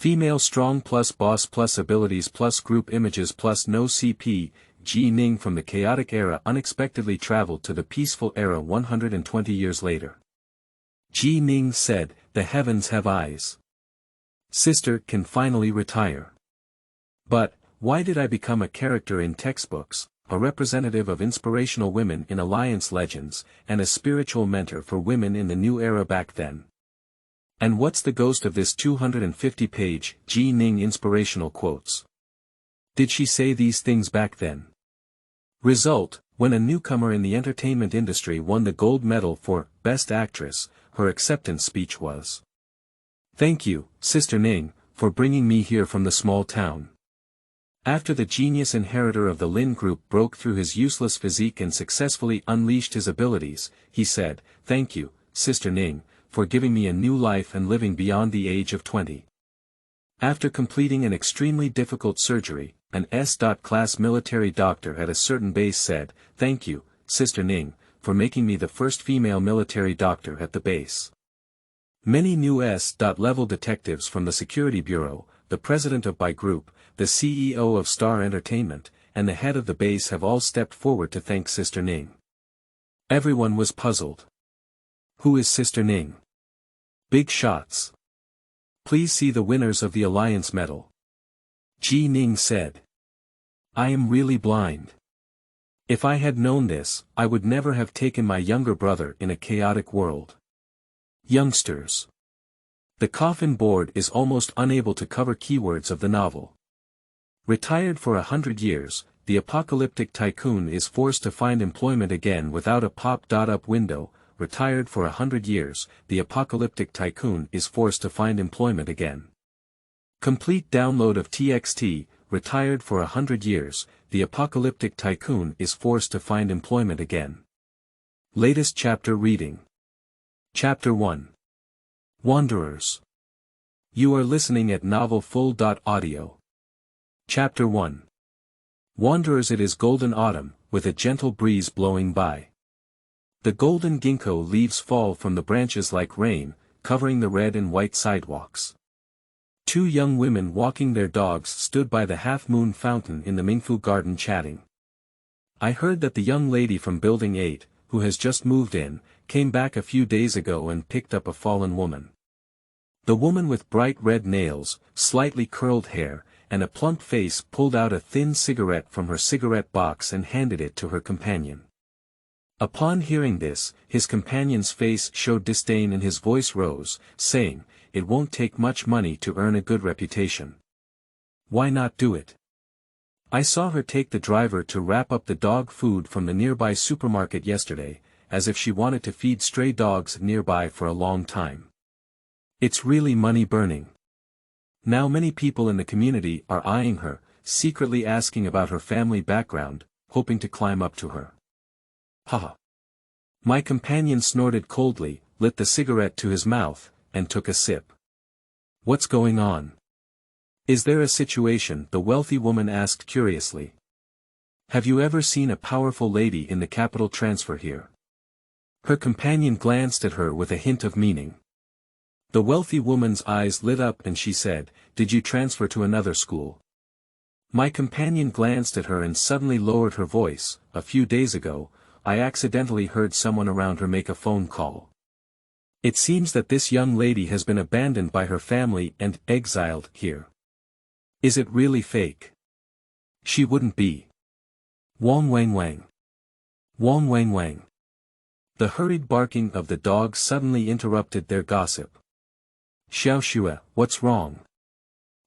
Female strong plus boss plus abilities plus group images plus no CP, Ning from the chaotic era unexpectedly traveled to the peaceful era 120 years later. Ning said, "The heavens have eyes. Sister can finally retire. But, why did I become a character in textbooks, a representative of inspirational women in Alliance legends, and a spiritual mentor for women in the new era back then? And what's the ghost of this 250-page, Ning inspirational quotes? Did she say these things back then?" Result, when a newcomer in the entertainment industry won the gold medal for Best Actress, her acceptance speech was, "Thank you, Sister Ning, for bringing me here from the small town." After the genius inheritor of the Lin Group broke through his useless physique and successfully unleashed his abilities, he said, "Thank you, Sister Ning, for giving me a new life and living beyond the age of 20. After completing an extremely difficult surgery, an S.class military doctor at a certain base said, "Thank you, Sister Ning, for making me the first female military doctor at the base." Many new S.level detectives from the Security Bureau, the president of By Group, the CEO of Star Entertainment, and the head of the base have all stepped forward to thank Sister Ning. Everyone was puzzled. Who is Sister Ning? Big shots. Please see the winners of the Alliance medal. Ning said, "I am really blind. If I had known this, I would never have taken my younger brother in a chaotic world." Youngsters. The coffin board is almost unable to cover keywords of the novel. Retired for 100 years, the apocalyptic tycoon is forced to find employment again without a pop-up window. Retired for 100 years, the apocalyptic tycoon is forced to find employment again. Complete download of TXT, retired for 100 years, the apocalyptic tycoon is forced to find employment again. Latest chapter reading. Chapter 1. Wanderers. You are listening at novelfull.audio. Chapter 1. Wanderers. It is golden autumn, with a gentle breeze blowing by. The golden ginkgo leaves fall from the branches like rain, covering the red and white sidewalks. Two young women walking their dogs stood by the half-moon fountain in the Mingfu garden chatting. I heard that the young lady from Building 8, who has just moved in, came back a few days ago and picked up a fallen woman. The woman with bright red nails, slightly curled hair, and a plump face pulled out a thin cigarette from her cigarette box and handed it to her companion. Upon hearing this, his companion's face showed disdain and his voice rose, saying, "It won't take much money to earn a good reputation. Why not do it?" I saw her take the driver to wrap up the dog food from the nearby supermarket yesterday, as if she wanted to feed stray dogs nearby for a long time. It's really money burning. Now many people in the community are eyeing her, secretly asking about her family background, hoping to climb up to her. Haha. My companion snorted coldly, lit the cigarette to his mouth, and took a sip. "What's going on? Is there a situation?" the wealthy woman asked curiously. "Have you ever seen a powerful lady in the capital transfer here?" Her companion glanced at her with a hint of meaning. The wealthy woman's eyes lit up and she said, "Did you transfer to another school?" My companion glanced at her and suddenly lowered her voice. "A few days ago, I accidentally heard someone around her make a phone call. It seems that this young lady has been abandoned by her family and exiled here." "Is it really fake?" "She wouldn't be." Wang wang wang. Wang wang wang. The hurried barking of the dogs suddenly interrupted their gossip. "Xiao Xue, what's wrong?"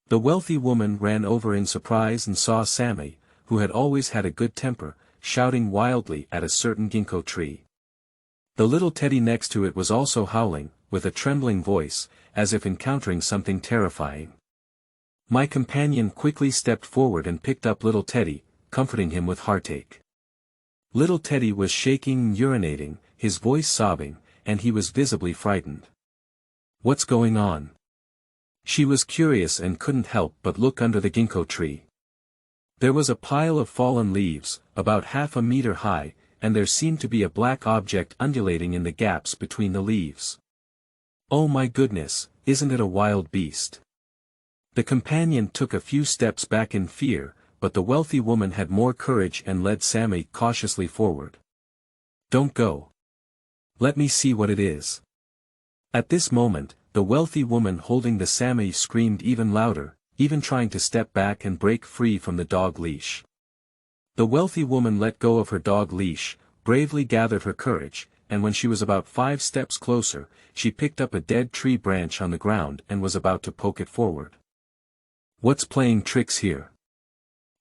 The wealthy woman ran over in surprise and saw Sammy, who had always had a good temper, shouting wildly at a certain ginkgo tree. The little teddy next to it was also howling, with a trembling voice, as if encountering something terrifying. My companion quickly stepped forward and picked up little Teddy, comforting him with heartache. Little Teddy was shaking and urinating, his voice sobbing, and he was visibly frightened. "What's going on?" She was curious and couldn't help but look under the ginkgo tree. There was a pile of fallen leaves, about half a meter high, and there seemed to be a black object undulating in the gaps between the leaves. "Oh my goodness, isn't it a wild beast?" The companion took a few steps back in fear, but the wealthy woman had more courage and led Sammy cautiously forward. "Don't go. Let me see what it is." At this moment, the wealthy woman holding the Sammy screamed even louder, even trying to step back and break free from the dog leash. The wealthy woman let go of her dog leash, bravely gathered her courage, and when she was about 5 steps closer, she picked up a dead tree branch on the ground and was about to poke it forward. "What's playing tricks here?"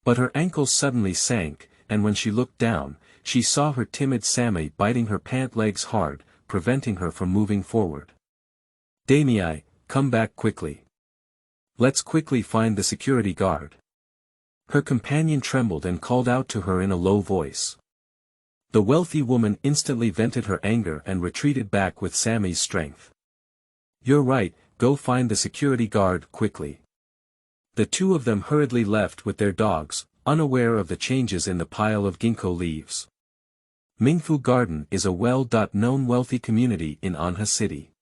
But her ankles suddenly sank, and when she looked down, she saw her timid Sammy biting her pant legs hard, preventing her from moving forward. "Damei, come back quickly. Let's quickly find the security guard." Her companion trembled and called out to her in a low voice. The wealthy woman instantly vented her anger and retreated back with Sammy's strength. "You're right, go find the security guard quickly." The two of them hurriedly left with their dogs, unaware of the changes in the pile of ginkgo leaves. Mingfu Garden is a well-known wealthy community in Anha City.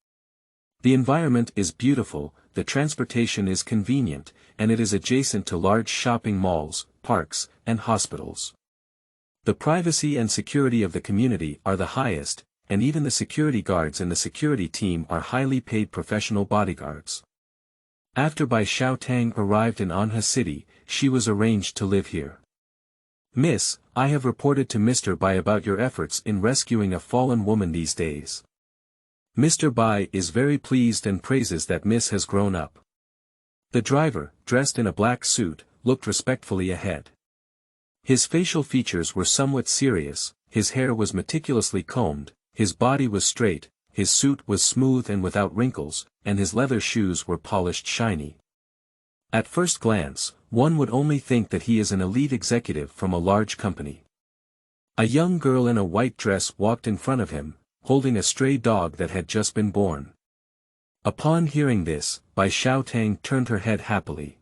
The environment is beautiful, the transportation is convenient, and it is adjacent to large shopping malls, parks, and hospitals. The privacy and security of the community are the highest, and even the security guards in the security team are highly paid professional bodyguards. After Bai Xiaotang arrived in Anha City, she was arranged to live here. "Miss, I have reported to Mr. Bai about your efforts in rescuing a fallen woman these days. Mr. Bai is very pleased and praises that Miss has grown up." The driver, dressed in a black suit, looked respectfully ahead. His facial features were somewhat serious, his hair was meticulously combed, his body was straight, his suit was smooth and without wrinkles, and his leather shoes were polished shiny. At first glance, one would only think that he is an elite executive from a large company. A young girl in a white dress walked in front of him, holding a stray dog that had just been born. Upon hearing this, Bai Xiaotang turned her head happily.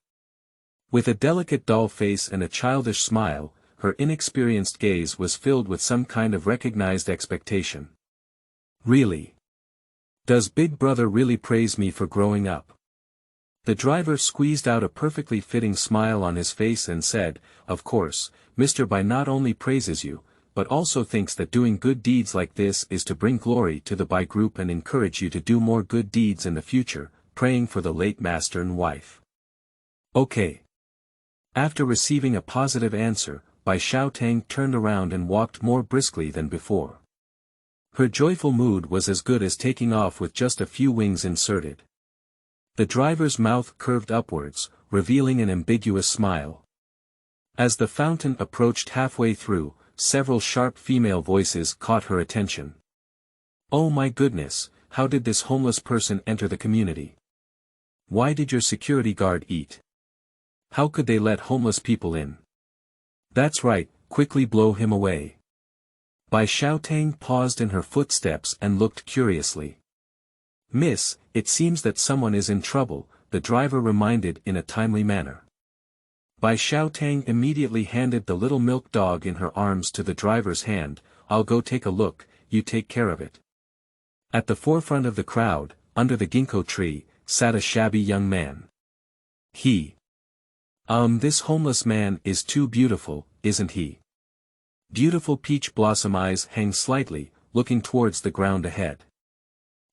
With a delicate doll face and a childish smile, her inexperienced gaze was filled with some kind of recognized expectation. "Really? Does Big Brother really praise me for growing up?" The driver squeezed out a perfectly fitting smile on his face and said, "Of course, Mr. Bai not only praises you, but also thinks that doing good deeds like this is to bring glory to the Bai group and encourage you to do more good deeds in the future, praying for the late master and wife." "Okay." After receiving a positive answer, Bai Xiaotang turned around and walked more briskly than before. Her joyful mood was as good as taking off with just a few wings inserted. The driver's mouth curved upwards, revealing an ambiguous smile. As the fountain approached halfway through, several sharp female voices caught her attention. "Oh my goodness, how did this homeless person enter the community? Why did your security guard eat? How could they let homeless people in? That's right, quickly blow him away." Bai Xiaotang paused in her footsteps and looked curiously. "Miss, it seems that someone is in trouble," the driver reminded in a timely manner. Bai Xiaotang immediately handed the little milk dog in her arms to the driver's hand. "I'll go take a look, you take care of it." At the forefront of the crowd, under the ginkgo tree, sat a shabby young man. This homeless man is too beautiful, isn't he? Beautiful peach blossom eyes hang slightly, looking towards the ground ahead.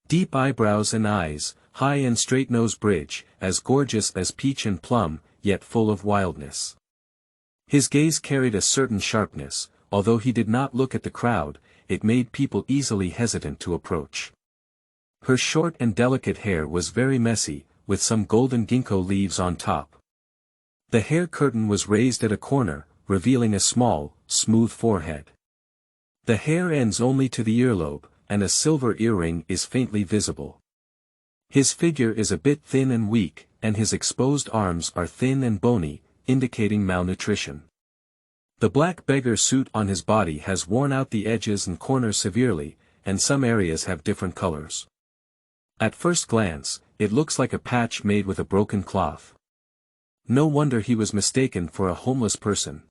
Deep eyebrows and eyes, high and straight nose bridge, as gorgeous as peach and plum, yet full of wildness. His gaze carried a certain sharpness, although he did not look at the crowd, it made people easily hesitant to approach. Her short and delicate hair was very messy, with some golden ginkgo leaves on top. The hair curtain was raised at a corner, revealing a small, smooth forehead. The hair ends only to the earlobe, and a silver earring is faintly visible. His figure is a bit thin and weak, and his exposed arms are thin and bony, indicating malnutrition. The black beggar suit on his body has worn out the edges and corners severely, and some areas have different colors. At first glance, it looks like a patch made with a broken cloth. No wonder he was mistaken for a homeless person.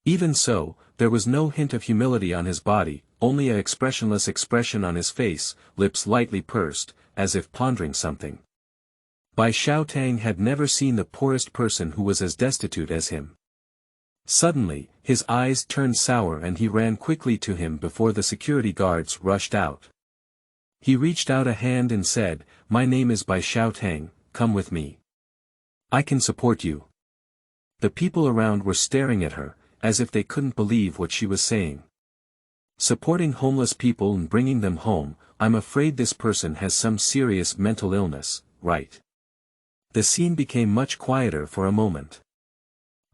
Even so, there was no hint of humility on his body, only an expressionless expression on his face, lips lightly pursed, as if pondering something. Bai Xiaotang had never seen the poorest person who was as destitute as him. Suddenly, his eyes turned sour and he ran quickly to him before the security guards rushed out. He reached out a hand and said, "My name is Bai Xiaotang, come with me. I can support you." The people around were staring at her, as if they couldn't believe what she was saying. Supporting homeless people and bringing them home, I'm afraid this person has some serious mental illness, right? The scene became much quieter for a moment.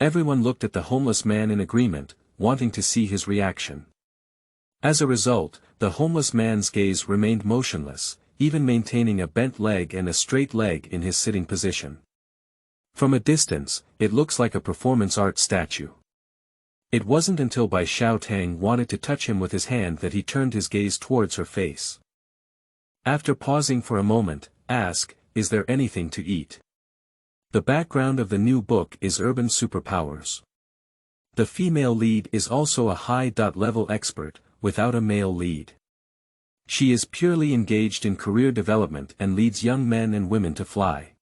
Everyone looked at the homeless man in agreement, wanting to see his reaction. As a result, the homeless man's gaze remained motionless, even maintaining a bent leg and a straight leg in his sitting position. From a distance, it looks like a performance art statue. It wasn't until Bai Xiaotang wanted to touch him with his hand that he turned his gaze towards her face. After pausing for a moment, ask, "Is there anything to eat?" The background of the new book is urban superpowers. The female lead is also a high-level expert, without a male lead. She is purely engaged in career development and leads young men and women to fly.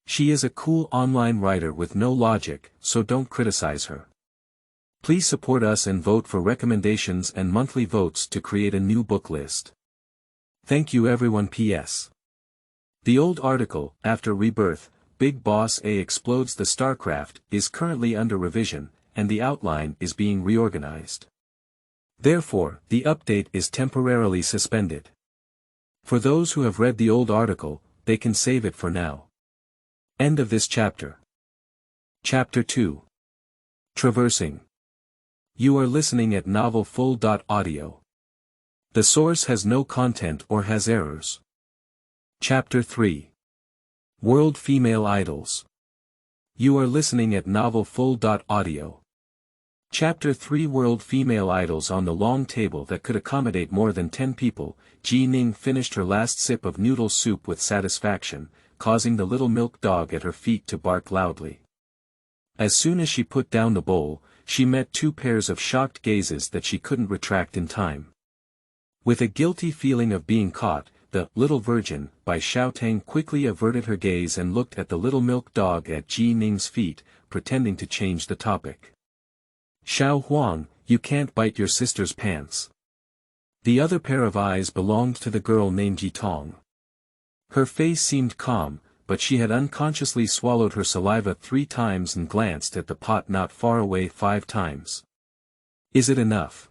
She is a cool online writer with no logic, so don't criticize her. Please support us and vote for recommendations and monthly votes to create a new book list. Thank you everyone. PS. The old article, After Rebirth, Big Boss A Explodes the Starcraft, is currently under revision, and the outline is being reorganized. Therefore, the update is temporarily suspended. For those who have read the old article, they can save it for now. End of this chapter. Chapter 2. Traversing. You are listening at novelfull.audio. The source has no content or has errors. Chapter 3. World Female Idols. You are listening at novelfull.audio. Chapter 3 World Female Idols. On the long table that could accommodate more than 10 people, Ning finished her last sip of noodle soup with satisfaction, causing the little milk dog at her feet to bark loudly. As soon as she put down the bowl, she met two pairs of shocked gazes that she couldn't retract in time. With a guilty feeling of being caught, the little virgin, Bai Xiaotang quickly averted her gaze and looked at the little milk dog at Ning's feet, pretending to change the topic. "Xiao Huang, you can't bite your sister's pants." The other pair of eyes belonged to the girl named Yitong. Her face seemed calm, but she had unconsciously swallowed her saliva 3 times and glanced at the pot not far away 5 times. "Is it enough?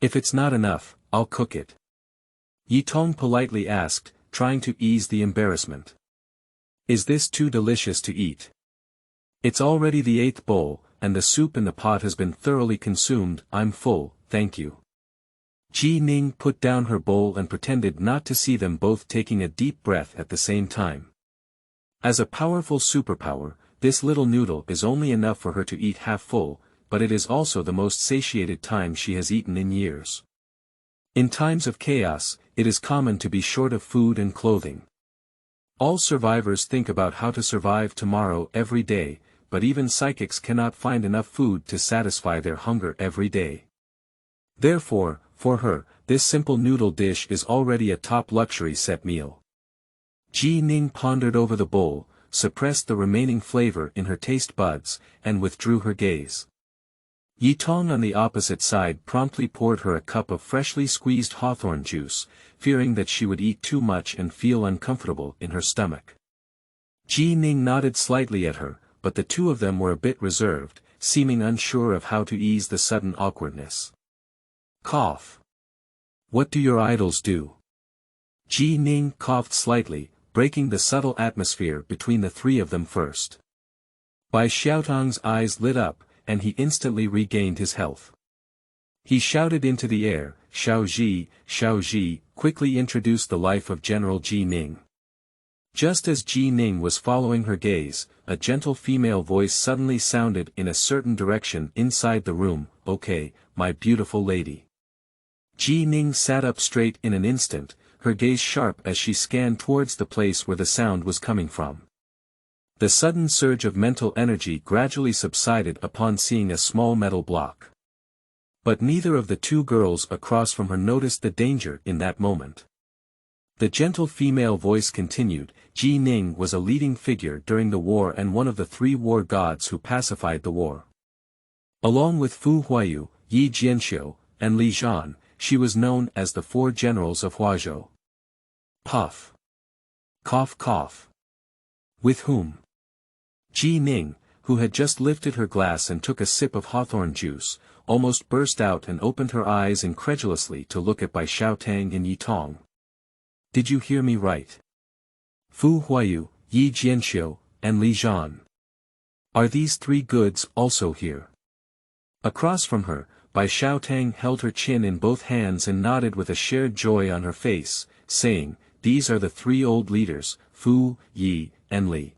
If it's not enough, I'll cook it." Yitong politely asked, trying to ease the embarrassment. "Is this too delicious to eat?" "It's already the 8th bowl, and the soup in the pot has been thoroughly consumed. I'm full, thank you." Ning put down her bowl and pretended not to see them both taking a deep breath at the same time. As a powerful superpower, this little noodle is only enough for her to eat half full, but it is also the most satiated time she has eaten in years. In times of chaos, it is common to be short of food and clothing. All survivors think about how to survive tomorrow every day, but even psychics cannot find enough food to satisfy their hunger every day. Therefore, for her, this simple noodle dish is already a top luxury set meal. Ning pondered over the bowl, suppressed the remaining flavor in her taste buds, and withdrew her gaze. Yitong on the opposite side promptly poured her a cup of freshly squeezed hawthorn juice, fearing that she would eat too much and feel uncomfortable in her stomach. Ning nodded slightly at her, but the two of them were a bit reserved, seeming unsure of how to ease the sudden awkwardness. Cough. What do your idols do? Ning coughed slightly, breaking the subtle atmosphere between the three of them first. Bai Xiaotang's eyes lit up, and he instantly regained his health. He shouted into the air, Xiao Ji, quickly introduced the life of General Ning. Just as Ning was following her gaze, a gentle female voice suddenly sounded in a certain direction inside the room. "Okay, my beautiful lady." Ning sat up straight in an instant, her gaze sharp as she scanned towards the place where the sound was coming from. The sudden surge of mental energy gradually subsided upon seeing a small metal block. But neither of the two girls across from her noticed the danger in that moment. The gentle female voice continued, Ji Ning was a leading figure during the war and one of the 3 war gods who pacified the war. Along with Fu Huayu, Yi Jianxiu, and Li Zhan, she was known as the 4 generals of Huazhou. Puff. Cough cough. With whom? Ji Ning, who had just lifted her glass and took a sip of hawthorn juice, almost burst out and opened her eyes incredulously to look at Bai Xiaotang and Yi Tong. Did you hear me right? Fu Huayu, Yi Jianxiu, and Li Zhan. Are these 3 goods also here? Across from her, Bai Xiaotang held her chin in both hands and nodded with a shared joy on her face, saying, these are the 3 old leaders, Fu, Yi, and Li.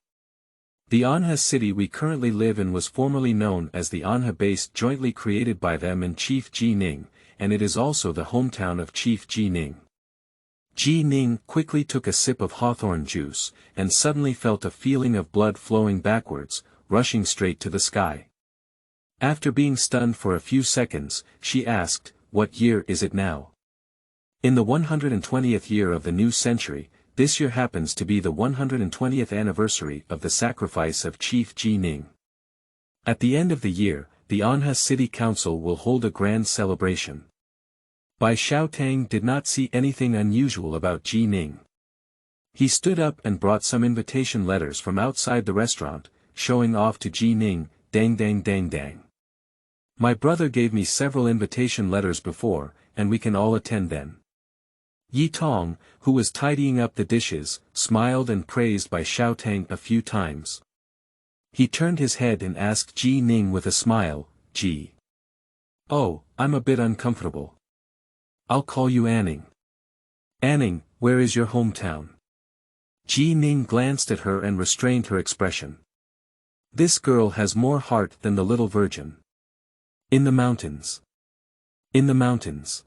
The Anha city we currently live in was formerly known as the Anha base jointly created by them and Chief Ji Ning, and it is also the hometown of Chief Ji Ning. Ji Ning quickly took a sip of hawthorn juice, and suddenly felt a feeling of blood flowing backwards, rushing straight to the sky. After being stunned for a few seconds, she asked, what year is it now? In the 120th year of the new century, this year happens to be the 120th anniversary of the sacrifice of Chief Ji Ning. At the end of the year, the Anha City Council will hold a grand celebration. Bai Xiaotang did not see anything unusual about Ji Ning. He stood up and brought some invitation letters from outside the restaurant, showing off to Ji Ning, dang dang dang dang. My brother gave me several invitation letters before, and we can all attend then. Yi Tong, who was tidying up the dishes, smiled and praised Bai Xiaotang a few times. He turned his head and asked Ji Ning with a smile, Ji. Oh, I'm a bit uncomfortable. I'll call you Anning. Anning, where is your hometown? Ji Ning glanced at her and restrained her expression. This girl has more heart than the little virgin. In the mountains. In the mountains.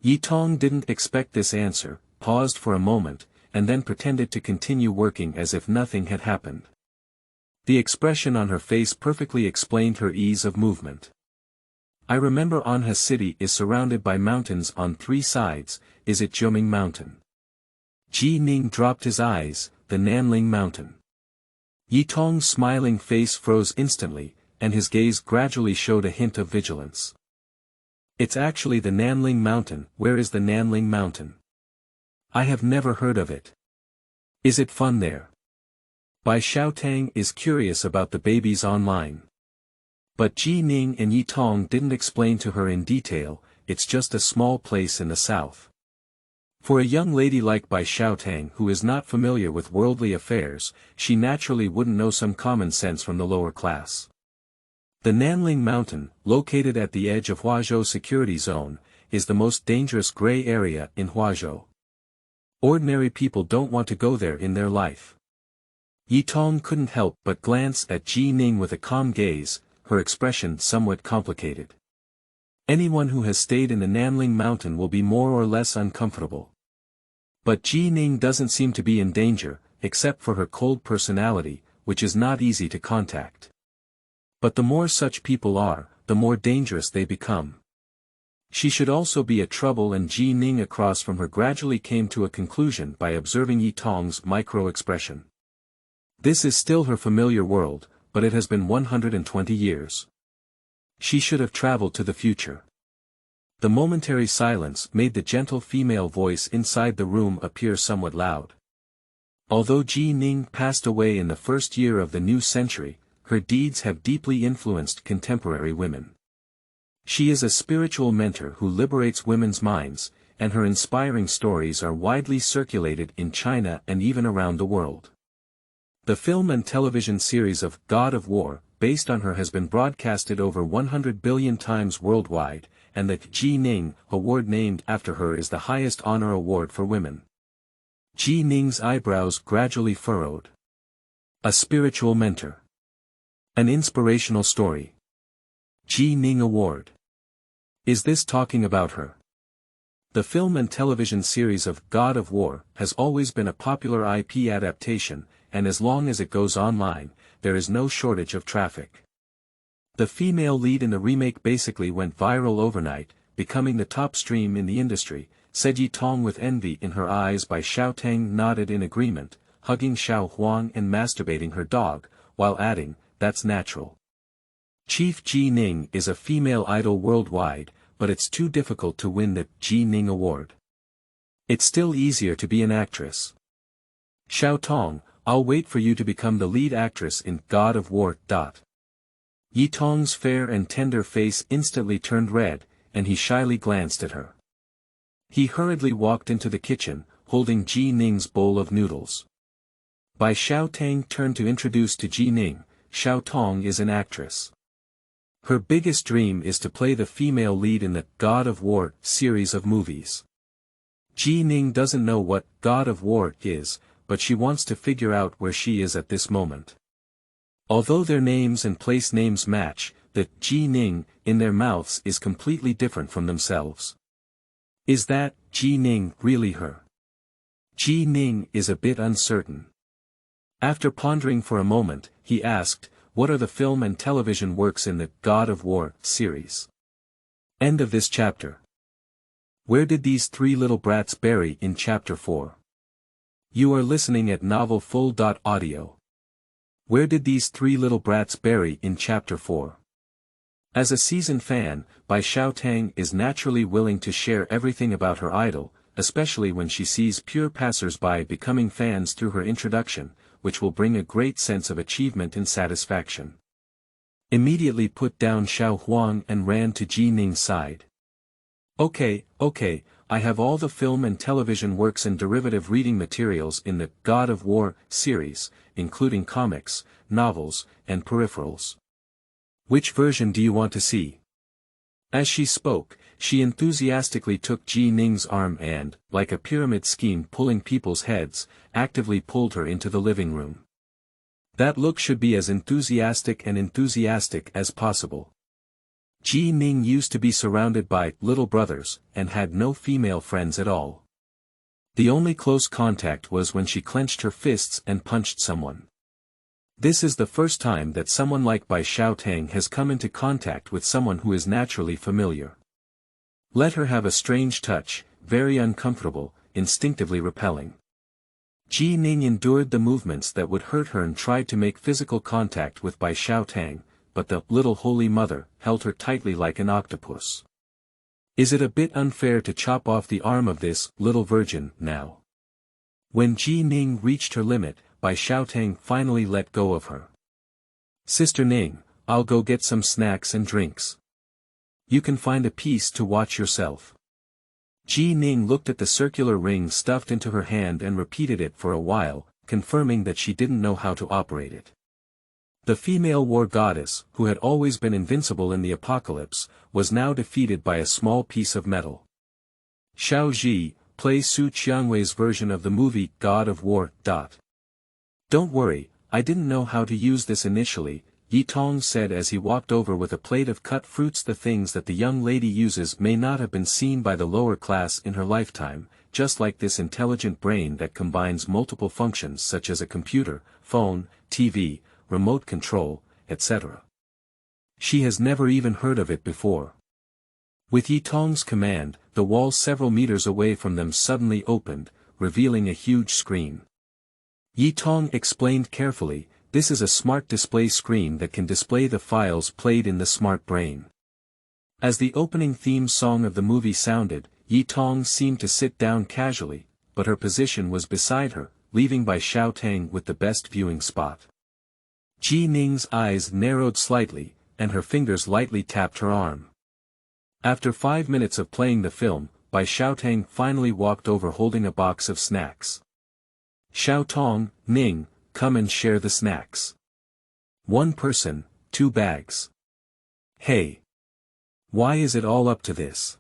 Yi Tong didn't expect this answer, paused for a moment, and then pretended to continue working as if nothing had happened. The expression on her face perfectly explained her ease of movement. I remember Anha city is surrounded by mountains on 3 sides, is it Jiuming Mountain? Ji Ning dropped his eyes, the Nanling Mountain. Yi Tong's smiling face froze instantly, and his gaze gradually showed a hint of vigilance. It's actually the Nanling Mountain. Where is the Nanling Mountain? I have never heard of it. Is it fun there? Bai Xiaotang is curious about the babies online. But Ji Ning and Yi Tong didn't explain to her in detail, it's just a small place in the south. For a young lady like Bai Xiaotang who is not familiar with worldly affairs, she naturally wouldn't know some common sense from the lower class. The Nanling Mountain, located at the edge of Huazhou Security Zone, is the most dangerous gray area in Huazhou. Ordinary people don't want to go there in their life. Yi Tong couldn't help but glance at Ji Ning with a calm gaze, her expression somewhat complicated. Anyone who has stayed in the Nanling Mountain will be more or less uncomfortable. But Ji Ning doesn't seem to be in danger, except for her cold personality, which is not easy to contact. But the more such people are, the more dangerous they become. She should also be a trouble, and Ji Ning across from her gradually came to a conclusion by observing Yi Tong's micro-expression. This is still her familiar world, but it has been 120 years. She should have traveled to the future. The momentary silence made the gentle female voice inside the room appear somewhat loud. Although Ji Ning passed away in the first year of the new century, her deeds have deeply influenced contemporary women. She is a spiritual mentor who liberates women's minds, and her inspiring stories are widely circulated in China and even around the world. The film and television series of God of War, based on her, has been broadcasted over 100 billion times worldwide, and the Ji Ning Award named after her is the highest honor award for women. Ji Ning's eyebrows gradually furrowed. A spiritual mentor. An inspirational story. Ji Ning Award. Is this talking about her? The film and television series of God of War has always been a popular IP adaptation, and as long as it goes online, there is no shortage of traffic. The female lead in the remake basically went viral overnight, becoming the top stream in the industry, said Yi Tong with envy in her eyes. Bai Xiaotang nodded in agreement, hugging Xiao Huang and masturbating her dog, while adding, "That's natural. Chief Ji Ning is a female idol worldwide, but it's too difficult to win the Ji Ning award. It's still easier to be an actress. Xiao Tong, I'll wait for you to become the lead actress in God of War. Yi Tong's fair and tender face instantly turned red, and he shyly glanced at her. He hurriedly walked into the kitchen, holding Ji Ning's bowl of noodles. Bai Xiaotang turned to introduce to Ji Ning, Xiao Tong is an actress. Her biggest dream is to play the female lead in the God of War series of movies. Ji Ning doesn't know what God of War is, but she wants to figure out where she is at this moment. Although their names and place names match, the Ji Ning in their mouths is completely different from themselves. Is that Ji Ning really her? Ji Ning is a bit uncertain. After pondering for a moment, he asked, "What are the film and television works in the God of War series?" End of this chapter. Where did these three little brats bury in chapter 4? You are listening at novelfull.audio. Where did these three little brats bury in chapter 4? As a seasoned fan, Bai Xiaotang is naturally willing to share everything about her idol, especially when she sees pure passers-by becoming fans through her introduction, which will bring a great sense of achievement and satisfaction. Immediately put down Xiao Huang and ran to Ji Ning's side. Okay, I have all the film and television works and derivative reading materials in the God of War series, including comics, novels, and peripherals. Which version do you want to see? As she spoke, she enthusiastically took Ji Ning's arm and, like a pyramid scheme pulling people's heads, actively pulled her into the living room. That look should be as enthusiastic as possible. Ji Ning used to be surrounded by little brothers, and had no female friends at all. The only close contact was when she clenched her fists and punched someone. This is the first time that someone like Bai Xiaotang has come into contact with someone who is naturally familiar. Let her have a strange touch, very uncomfortable, instinctively repelling. Ji Ning endured the movements that would hurt her and tried to make physical contact with Bai Xiaotang, but the little Holy Mother held her tightly like an octopus. Is it a bit unfair to chop off the arm of this little virgin now? When Ji Ning reached her limit, Bai Xiaotang finally let go of her. Sister Ning, I'll go get some snacks and drinks. You can find a piece to watch yourself. Ji Ning looked at the circular ring stuffed into her hand and repeated it for a while, confirming that she didn't know how to operate it. The female war goddess, who had always been invincible in the apocalypse, was now defeated by a small piece of metal. Xiao Ji, play Su Qiangwei's version of the movie God of War. Don't worry, I didn't know how to use this initially, Yi Tong said as he walked over with a plate of cut fruits. The things that the young lady uses may not have been seen by the lower class in her lifetime, just like this intelligent brain that combines multiple functions such as a computer, phone, TV, remote control, etc. She has never even heard of it before. With Yi Tong's command, the wall several meters away from them suddenly opened, revealing a huge screen. Yi Tong explained carefully, this is a smart display screen that can display the files played in the smart brain. As the opening theme song of the movie sounded, Yi Tong seemed to sit down casually, but her position was beside her, leaving Bai Xiaotang with the best viewing spot. Ji Ning's eyes narrowed slightly, and her fingers lightly tapped her arm. After 5 minutes of playing the film, Bai Xiaotang finally walked over holding a box of snacks. Xiao Tong, Ning, come and share the snacks. 1 person, 2 bags. Hey! Why is it all up to this?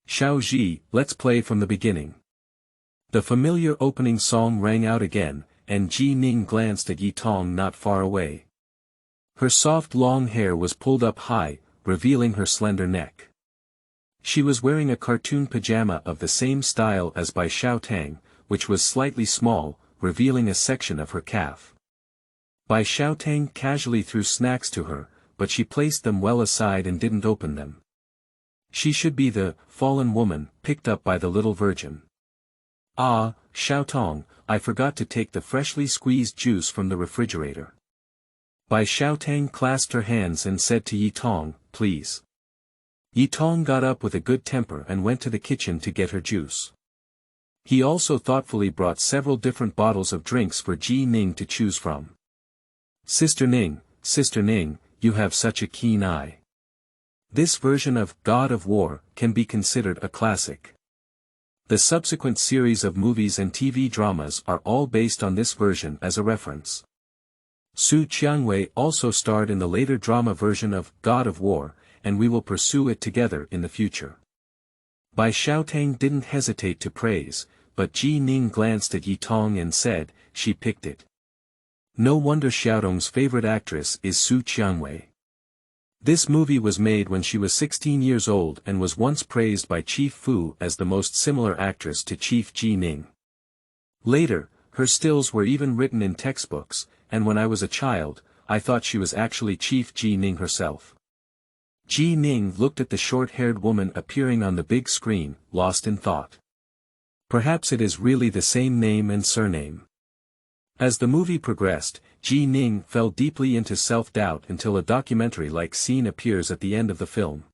Xiao Ji, let's play from the beginning. The familiar opening song rang out again, and Ji Ning glanced at Yi Tong not far away. Her soft long hair was pulled up high, revealing her slender neck. She was wearing a cartoon pajama of the same style as Bai Xiaotang, which was slightly small, revealing a section of her calf. Bai Xiaotang casually threw snacks to her, but she placed them well aside and didn't open them. She should be the fallen woman picked up by the little virgin. Ah, Xiaotong, I forgot to take the freshly squeezed juice from the refrigerator. Bai Xiaotang clasped her hands and said to Yi Tong, please. Yi Tong got up with a good temper and went to the kitchen to get her juice. He also thoughtfully brought several different bottles of drinks for Ji Ning to choose from. Sister Ning, you have such a keen eye. This version of God of War can be considered a classic. The subsequent series of movies and TV dramas are all based on this version as a reference. Su Qiangwei also starred in the later drama version of God of War, and we will pursue it together in the future. Bai Xiaotang didn't hesitate to praise, but Ji Ning glanced at Yi Tong and said, she picked it. No wonder Xiaotong's favorite actress is Su Qiangwei. This movie was made when she was 16 years old and was once praised by Chief Fu as the most similar actress to Chief Ji Ning. Later, her stills were even written in textbooks, and when I was a child, I thought she was actually Chief Ji Ning herself. Ji Ning looked at the short-haired woman appearing on the big screen, lost in thought. Perhaps it is really the same name and surname. As the movie progressed, Ji Ning fell deeply into self-doubt until a documentary-like scene appears at the end of the film.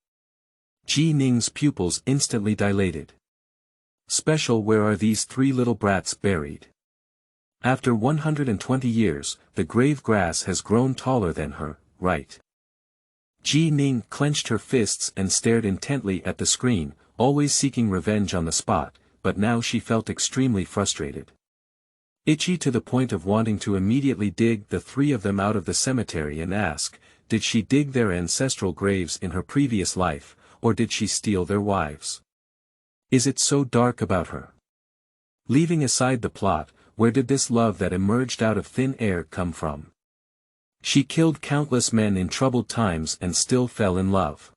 Ji Ning's pupils instantly dilated. Special, where are these three little brats buried? After 120 years, the grave grass has grown taller than her, right? Ji Ning clenched her fists and stared intently at the screen, always seeking revenge on the spot, but now she felt extremely frustrated. Itchy to the point of wanting to immediately dig the three of them out of the cemetery and ask, did she dig their ancestral graves in her previous life, or did she steal their wives? Is it so dark about her? Leaving aside the plot, where did this love that emerged out of thin air come from? She killed countless men in troubled times and still fell in love.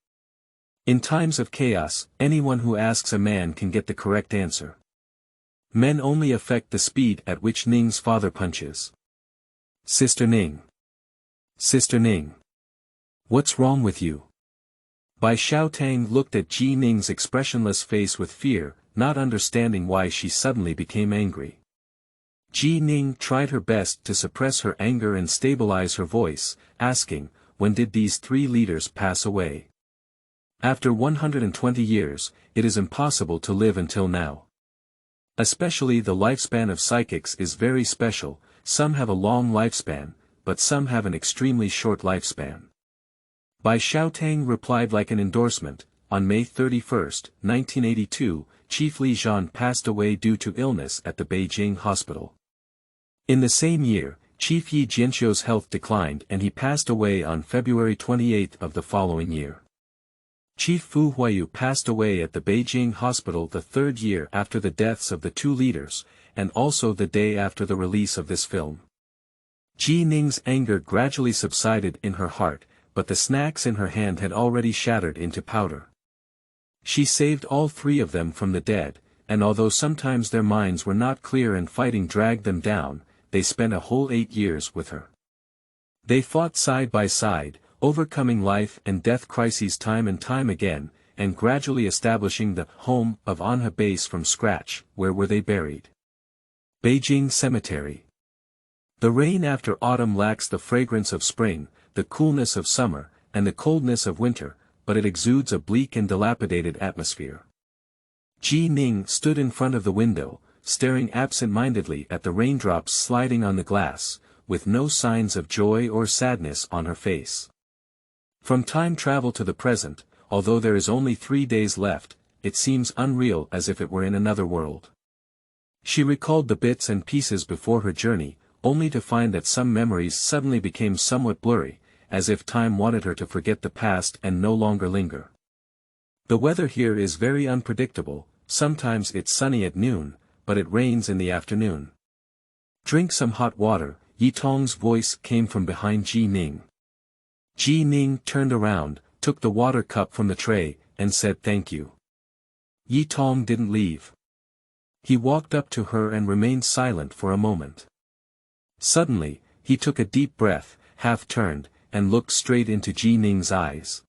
In times of chaos, anyone who asks a man can get the correct answer. Men only affect the speed at which Ning's father punches. Sister Ning. What's wrong with you? Bai Xiaotang looked at Ji Ning's expressionless face with fear, not understanding why she suddenly became angry. Ji Ning tried her best to suppress her anger and stabilize her voice, asking, when did these three leaders pass away? After 120 years, it is impossible to live until now. Especially the lifespan of psychics is very special, some have a long lifespan, but some have an extremely short lifespan. Bai Xiaotang replied like an endorsement, on May 31, 1982, Chief Li Zhan passed away due to illness at the Beijing hospital. In the same year, Chief Yi Jianxiu's health declined and he passed away on February 28 of the following year. Chief Fu Huayu passed away at the Beijing hospital the third year after the deaths of the two leaders, and also the day after the release of this film. Ji Ning's anger gradually subsided in her heart, but the snacks in her hand had already shattered into powder. She saved all three of them from the dead, and although sometimes their minds were not clear and fighting dragged them down, they spent a whole 8 years with her. They fought side by side, overcoming life and death crises time and time again, and gradually establishing the home of Anha base from scratch. Where were they buried? Beijing Cemetery. The rain after autumn lacks the fragrance of spring, the coolness of summer, and the coldness of winter, but it exudes a bleak and dilapidated atmosphere. Ji Ning stood in front of the window, staring absent-mindedly at the raindrops sliding on the glass, with no signs of joy or sadness on her face. From time travel to the present, although there is only 3 days left, it seems unreal as if it were in another world. She recalled the bits and pieces before her journey, only to find that some memories suddenly became somewhat blurry, as if time wanted her to forget the past and no longer linger. The weather here is very unpredictable, sometimes it's sunny at noon, but it rains in the afternoon. Drink some hot water, Yi Tong's voice came from behind Ji Ning. Ji Ning turned around, took the water cup from the tray, and said thank you. Yi Tong didn't leave. He walked up to her and remained silent for a moment. Suddenly, he took a deep breath, half turned, and looked straight into Ji Ning's eyes.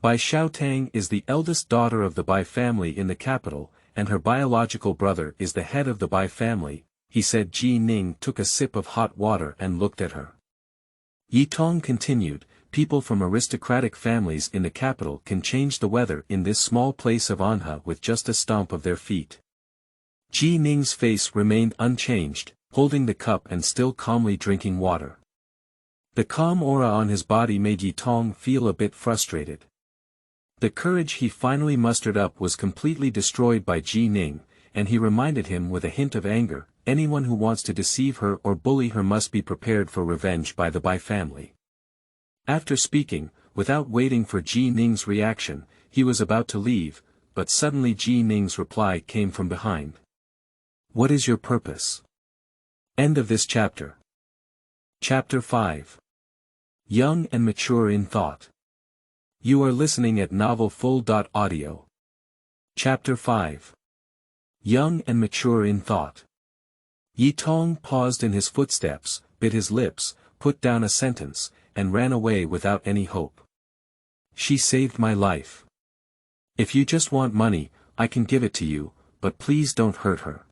Bai Xiaotang is the eldest daughter of the Bai family in the capital, and her biological brother is the head of the Bai family, he said. Ning took a sip of hot water and looked at her. Yi Tong continued, people from aristocratic families in the capital can change the weather in this small place of Anha with just a stomp of their feet. Ning's face remained unchanged, holding the cup and still calmly drinking water. The calm aura on his body made Yi Tong feel a bit frustrated. The courage he finally mustered up was completely destroyed by Ning, and he reminded him with a hint of anger, anyone who wants to deceive her or bully her must be prepared for revenge by the Bai family. After speaking, without waiting for Ning's reaction, he was about to leave, but suddenly Ning's reply came from behind. What is your purpose? End of this chapter. Chapter 5. Young and mature in thought. You are listening at novelfull.audio. Chapter 5. Young and mature in thought. Yi Tong paused in his footsteps, bit his lips, put down a sentence, and ran away without any hope. She saved my life. If you just want money, I can give it to you, but please don't hurt her.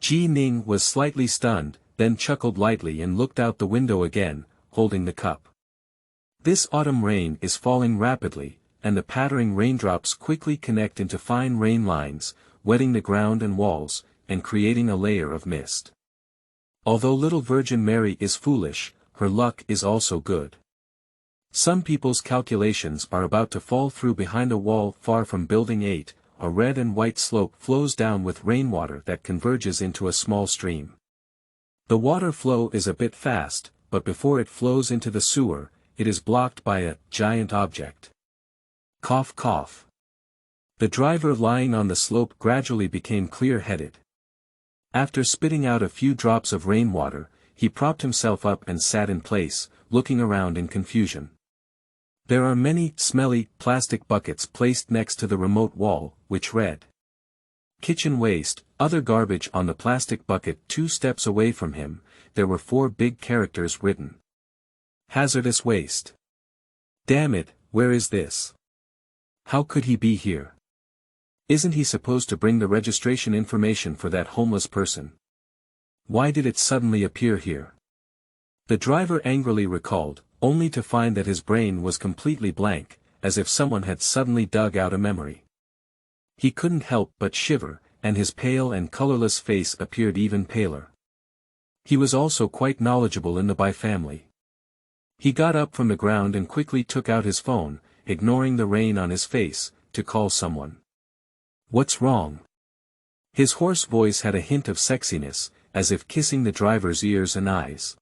Ning was slightly stunned, then chuckled lightly and looked out the window again, holding the cup. This autumn rain is falling rapidly, and the pattering raindrops quickly connect into fine rain lines, wetting the ground and walls, and creating a layer of mist. Although little Virgin Mary is foolish, her luck is also good. Some people's calculations are about to fall through. Behind a wall far from Building 8, a red and white slope flows down with rainwater that converges into a small stream. The water flow is a bit fast, but before it flows into the sewer, it is blocked by a giant object. Cough cough. The driver lying on the slope gradually became clear-headed. After spitting out a few drops of rainwater, he propped himself up and sat in place, looking around in confusion. There are many smelly plastic buckets placed next to the remote wall, which read kitchen waste, other garbage. On the plastic bucket 2 steps away from him, there were 4 big characters written. Hazardous waste. Damn it, where is this? How could he be here? Isn't he supposed to bring the registration information for that homeless person? Why did it suddenly appear here? The driver angrily recalled, only to find that his brain was completely blank, as if someone had suddenly dug out a memory. He couldn't help but shiver, and his pale and colorless face appeared even paler. He was also quite knowledgeable in the Bai family. He got up from the ground and quickly took out his phone, ignoring the rain on his face, to call someone. What's wrong? His hoarse voice had a hint of sexiness, as if kissing the driver's ears and eyes.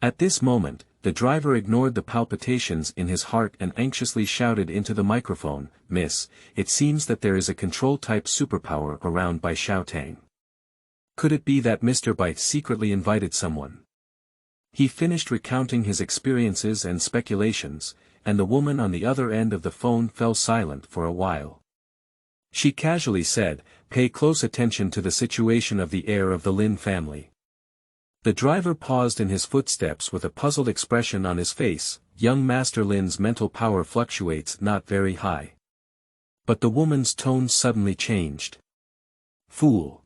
At this moment, the driver ignored the palpitations in his heart and anxiously shouted into the microphone, "Miss, it seems that there is a control-type superpower around Bai Xiaotang. Could it be that Mr. Bai secretly invited someone?" He finished recounting his experiences and speculations, and the woman on the other end of the phone fell silent for a while. She casually said, "Pay close attention to the situation of the heir of the Lin family." The driver paused in his footsteps with a puzzled expression on his face. Young Master Lin's mental power fluctuates not very high. But the woman's tone suddenly changed. Fool.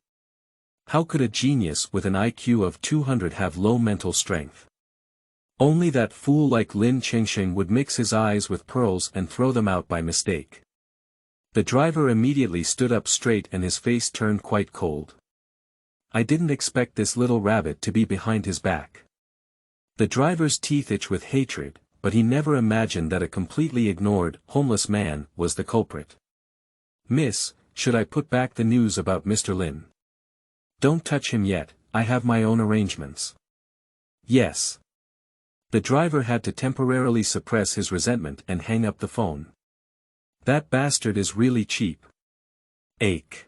How could a genius with an IQ of 200 have low mental strength? Only that fool like Lin Chengsheng would mix his eyes with pearls and throw them out by mistake. The driver immediately stood up straight and his face turned quite cold. I didn't expect this little rabbit to be behind his back. The driver's teeth itched with hatred, but he never imagined that a completely ignored, homeless man was the culprit. "Miss, should I put back the news about Mr. Lin?" "Don't touch him yet, I have my own arrangements." "Yes." The driver had to temporarily suppress his resentment and hang up the phone. That bastard is really cheap. Ache.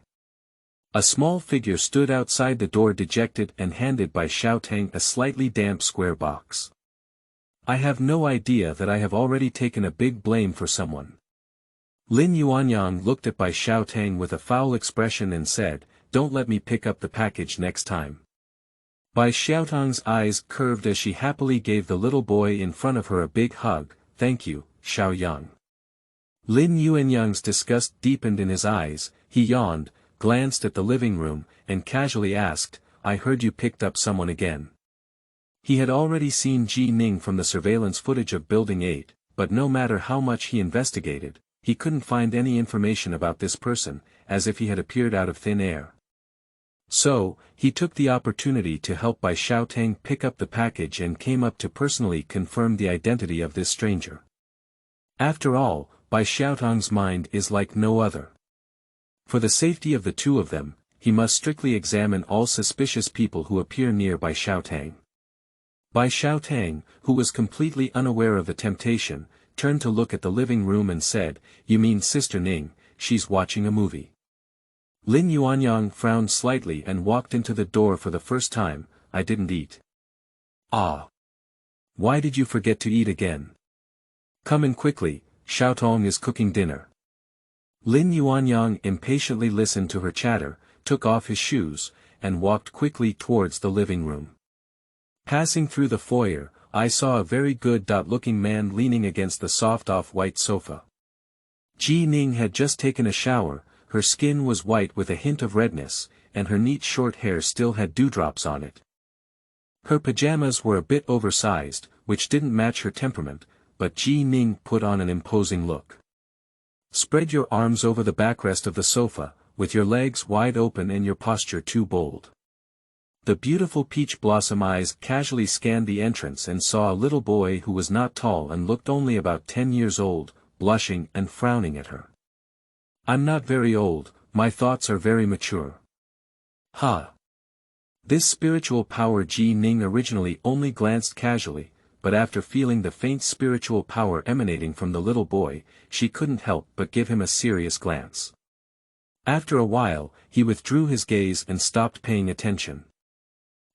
A small figure stood outside the door dejected and handed Bai Xiaotang a slightly damp square box. I have no idea that I have already taken a big blame for someone. Lin Yuanyang looked at Bai Xiaotang with a foul expression and said, "Don't let me pick up the package next time." Bai Xiaotang's eyes curved as she happily gave the little boy in front of her a big hug. "Thank you, Xiaoyang. Lin Yuanyang's disgust deepened in his eyes. He yawned, glanced at the living room, and casually asked, "I heard you picked up someone again." He had already seen Ji Ning from the surveillance footage of Building 8, but no matter how much he investigated, he couldn't find any information about this person, as if he had appeared out of thin air. So, he took the opportunity to help Bai Xiaotang pick up the package and came up to personally confirm the identity of this stranger. After all, Bai Xiaotang's mind is like no other. For the safety of the two of them, he must strictly examine all suspicious people who appear near Bai Xiaotang. Bai Xiaotang, who was completely unaware of the temptation, turned to look at the living room and said, "You mean Sister Ning, she's watching a movie." Lin Yuanyang frowned slightly and walked into the door for the first time. "I didn't eat." "Ah. Why did you forget to eat again? Come in quickly, Xiaotong is cooking dinner." Lin Yuanyang impatiently listened to her chatter, took off his shoes, and walked quickly towards the living room. Passing through the foyer, I saw a very good-looking man leaning against the soft off-white sofa. Ji Ning had just taken a shower. Her skin was white with a hint of redness, and her neat short hair still had dewdrops on it. Her pajamas were a bit oversized, which didn't match her temperament, but Ji Ning put on an imposing look. "Spread your arms over the backrest of the sofa, with your legs wide open and your posture too bold." The beautiful peach blossom eyes casually scanned the entrance and saw a little boy who was not tall and looked only about 10 years old, blushing and frowning at her. "I'm not very old, my thoughts are very mature." Ha! This spiritual power Ji Ning originally only glanced casually, but after feeling the faint spiritual power emanating from the little boy, she couldn't help but give him a serious glance. After a while, he withdrew his gaze and stopped paying attention.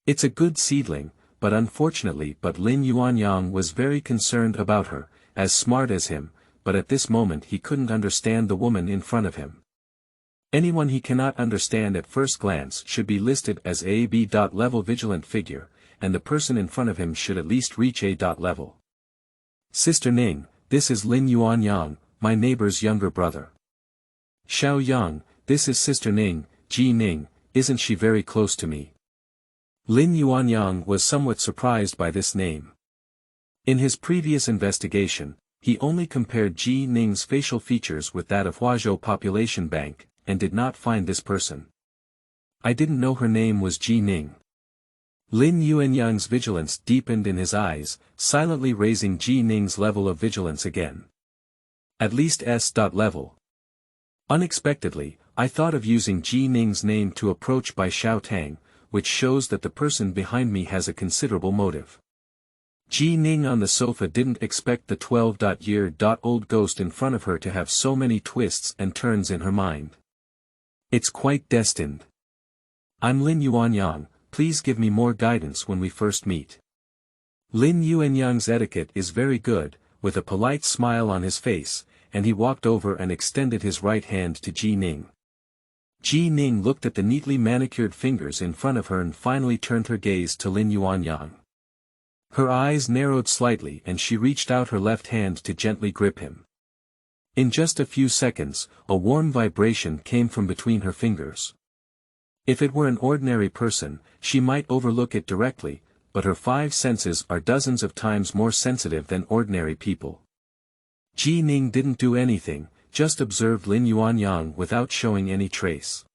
It's a good seedling, but unfortunately Lin Yuanyang was very concerned about her, as smart as him, but at this moment he couldn't understand the woman in front of him. Anyone he cannot understand at first glance should be listed as a B.level vigilant figure, and the person in front of him should at least reach A. level. "Sister Ning, this is Lin Yuanyang, my neighbor's younger brother." "Xiao Yang, this is Sister Ning, Ji Ning, isn't she very close to me?" Lin Yuanyang was somewhat surprised by this name. In his previous investigation, he only compared Ji Ning's facial features with that of Huazhou Population Bank, and did not find this person. "I didn't know her name was Ji Ning." Lin Yuanyang's vigilance deepened in his eyes, silently raising Ji Ning's level of vigilance again. "At least S.level. Unexpectedly, I thought of using Ji Ning's name to approach Bai Xiaotang, which shows that the person behind me has a considerable motive." Ji Ning on the sofa didn't expect the 12-year-old ghost in front of her to have so many twists and turns in her mind. "It's quite destined. I'm Lin Yuanyang, please give me more guidance when we first meet." Lin Yuanyang's etiquette is very good, with a polite smile on his face, and he walked over and extended his right hand to Ji Ning. Ji Ning looked at the neatly manicured fingers in front of her and finally turned her gaze to Lin Yuanyang. Her eyes narrowed slightly and she reached out her left hand to gently grip him. In just a few seconds, a warm vibration came from between her fingers. If it were an ordinary person, she might overlook it directly, but her 5 senses are dozens of times more sensitive than ordinary people. Ji Ning didn't do anything, just observed Lin Yuanyang without showing any trace.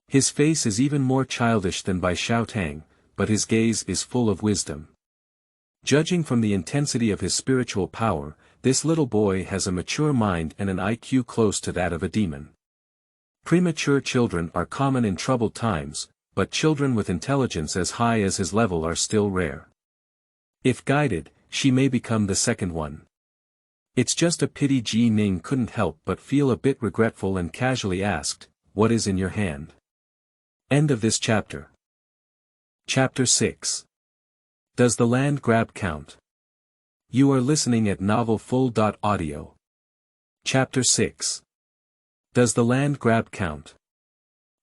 His face is even more childish than Bai Xiaotang, but his gaze is full of wisdom. Judging from the intensity of his spiritual power, this little boy has a mature mind and an IQ close to that of a demon. Premature children are common in troubled times, but children with intelligence as high as his level are still rare. If guided, she may become the second one. It's just a pity Ji Ning couldn't help but feel a bit regretful and casually asked, "What is in your hand?" End of this chapter. Chapter 6. Does the land grab count? You are listening at novelfull.audio. Chapter 6. Does the land grab count?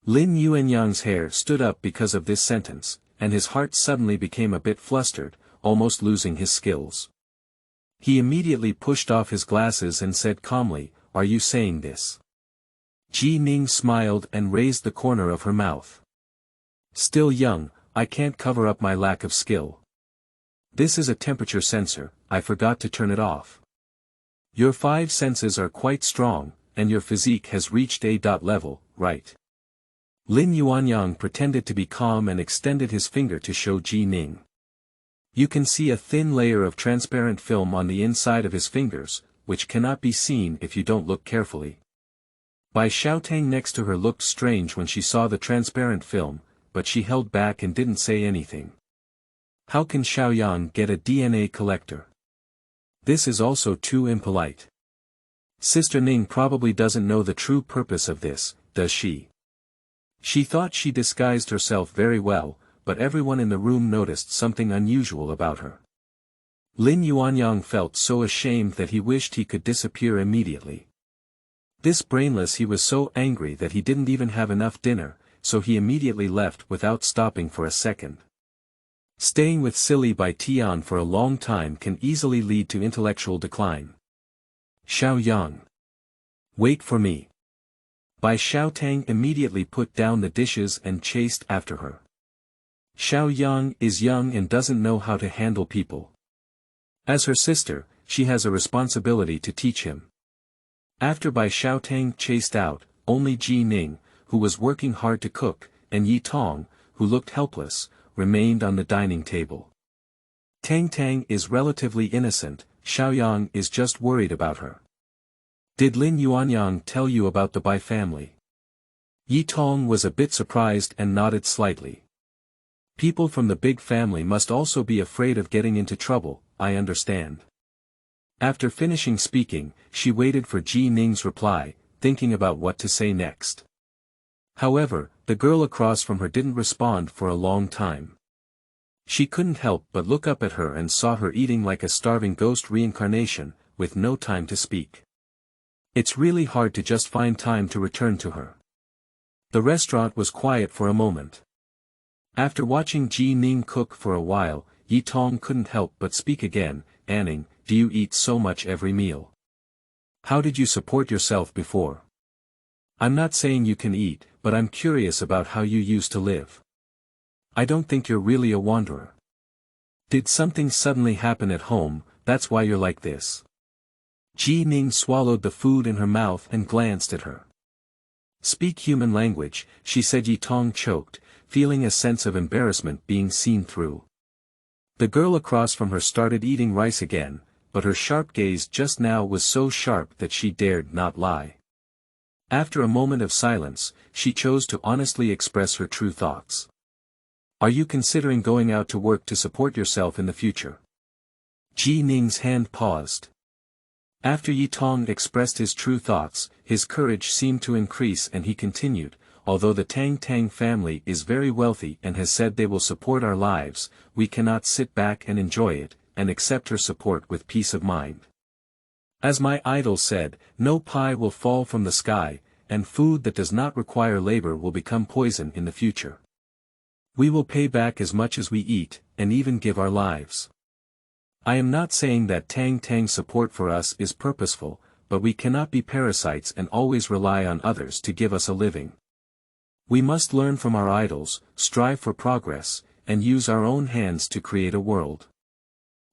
Lin Yuanyang's hair stood up because of this sentence, and his heart suddenly became a bit flustered, almost losing his skills. He immediately pushed off his glasses and said calmly, are you saying this? Ji Ning smiled and raised the corner of her mouth. Still young, I can't cover up my lack of skill. This is a temperature sensor, I forgot to turn it off. Your 5 senses are quite strong, and your physique has reached A. level, right? Lin Yuanyang pretended to be calm and extended his finger to show Ji Ning. You can see a thin layer of transparent film on the inside of his fingers, which cannot be seen if you don't look carefully. Bai Xiaotang next to her looked strange when she saw the transparent film, but she held back and didn't say anything. How can Xiaoyang get a DNA collector? This is also too impolite. Sister Ning probably doesn't know the true purpose of this, does she? She thought she disguised herself very well, but everyone in the room noticed something unusual about her. Lin Yuanyang felt so ashamed that he wished he could disappear immediately. This brainless he was so angry that he didn't even have enough dinner, so he immediately left without stopping for a second. Staying with Silly Bai Tian for a long time can easily lead to intellectual decline. Xiaoyang. Wait for me. Bai Xiaotang immediately put down the dishes and chased after her. Xiaoyang is young and doesn't know how to handle people. As her sister, she has a responsibility to teach him. After Bai Xiaotang chased out, only Ji Ning, who was working hard to cook, and Yi Tong, who looked helpless, remained on the dining table. Tang Tang is relatively innocent, Xiaoyang is just worried about her. Did Lin Yuanyang tell you about the Bai family? Yi Tong was a bit surprised and nodded slightly. People from the big family must also be afraid of getting into trouble, I understand. After finishing speaking, she waited for Ji Ning's reply, thinking about what to say next. However, the girl across from her didn't respond for a long time. She couldn't help but look up at her and saw her eating like a starving ghost reincarnation, with no time to speak. It's really hard to just find time to return to her. The restaurant was quiet for a moment. After watching Ji Ning cook for a while, Yi Tong couldn't help but speak again, Anning, do you eat so much every meal? How did you support yourself before? I'm not saying you can eat, but I'm curious about how you used to live. I don't think you're really a wanderer. Did something suddenly happen at home, that's why you're like this? Ji Ning swallowed the food in her mouth and glanced at her. Speak human language, she said. Yi Tong choked, feeling a sense of embarrassment being seen through. The girl across from her started eating rice again, but her sharp gaze just now was so sharp that she dared not lie. After a moment of silence, she chose to honestly express her true thoughts. Are you considering going out to work to support yourself in the future? Ji Ning's hand paused. After Yi Tong expressed his true thoughts, his courage seemed to increase and he continued, although the Tang Tang family is very wealthy and has said they will support our lives, we cannot sit back and enjoy it, and accept her support with peace of mind. As my idol said, no pie will fall from the sky, and food that does not require labor will become poison in the future. We will pay back as much as we eat, and even give our lives. I am not saying that Tang Tang's support for us is purposeful, but we cannot be parasites and always rely on others to give us a living. We must learn from our idols, strive for progress, and use our own hands to create a world.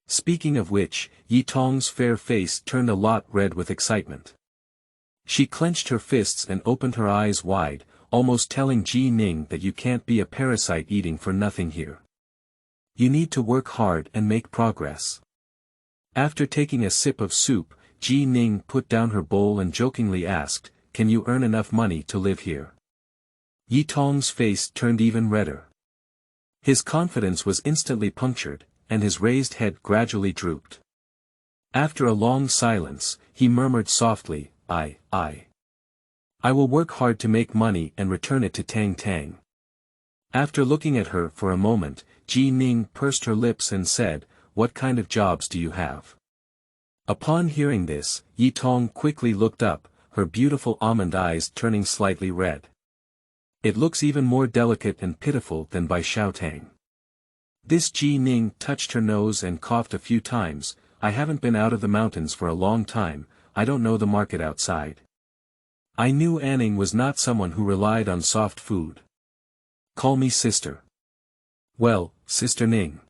Speaking of which, Yi Tong's fair face turned a lot red with excitement. She clenched her fists and opened her eyes wide, almost telling Ji Ning that you can't be a parasite eating for nothing here. You need to work hard and make progress. After taking a sip of soup, Ji Ning put down her bowl and jokingly asked, can you earn enough money to live here? Yi Tong's face turned even redder. His confidence was instantly punctured, and his raised head gradually drooped. After a long silence, he murmured softly, I will work hard to make money and return it to Tang Tang. After looking at her for a moment, Ji Ning pursed her lips and said, what kind of jobs do you have? Upon hearing this, Yi Tong quickly looked up, her beautiful almond eyes turning slightly red. It looks even more delicate and pitiful than Bai Xiaotang. This Ji Ning touched her nose and coughed a few times. I haven't been out of the mountains for a long time, I don't know the market outside. I knew Ning was not someone who relied on soft food. Call me sister. Well, Sister Ning.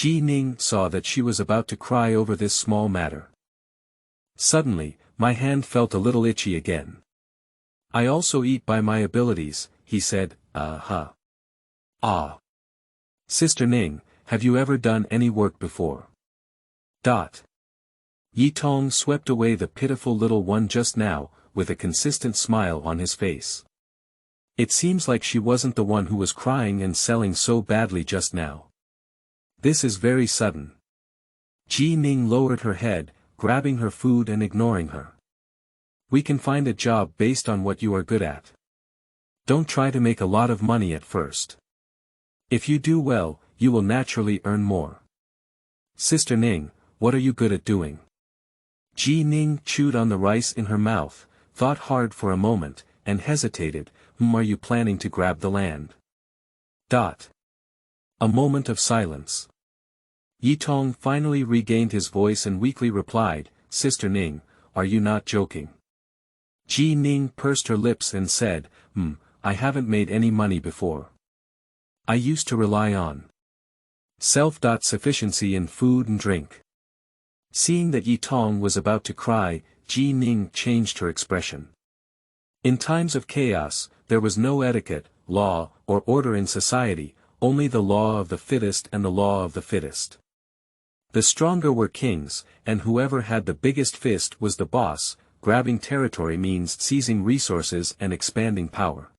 Ning saw that she was about to cry over this small matter. Suddenly, my hand felt a little itchy again. I also eat by my abilities, he said, Ah. Sister Ning, have you ever done any work before? Yi Tong swept away the pitiful little one just now, with a consistent smile on his face. It seems like she wasn't the one who was crying and selling so badly just now. This is very sudden. Ning lowered her head, grabbing her food and ignoring her. We can find a job based on what you are good at. Don't try to make a lot of money at first. If you do well, you will naturally earn more. Sister Ning, what are you good at doing? Ning chewed on the rice in her mouth, thought hard for a moment, and hesitated. Are you planning to grab the land? A moment of silence. Yi Tong finally regained his voice and weakly replied, Sister Ning, are you not joking? Ning pursed her lips and said, I haven't made any money before. I used to rely on self-sufficiency in food and drink. Seeing that Yi Tong was about to cry, Ning changed her expression. In times of chaos, there was no etiquette, law, or order in society, only the law of the fittest and the law of the fittest. The stronger were kings, and whoever had the biggest fist was the boss. Grabbing territory means seizing resources and expanding power.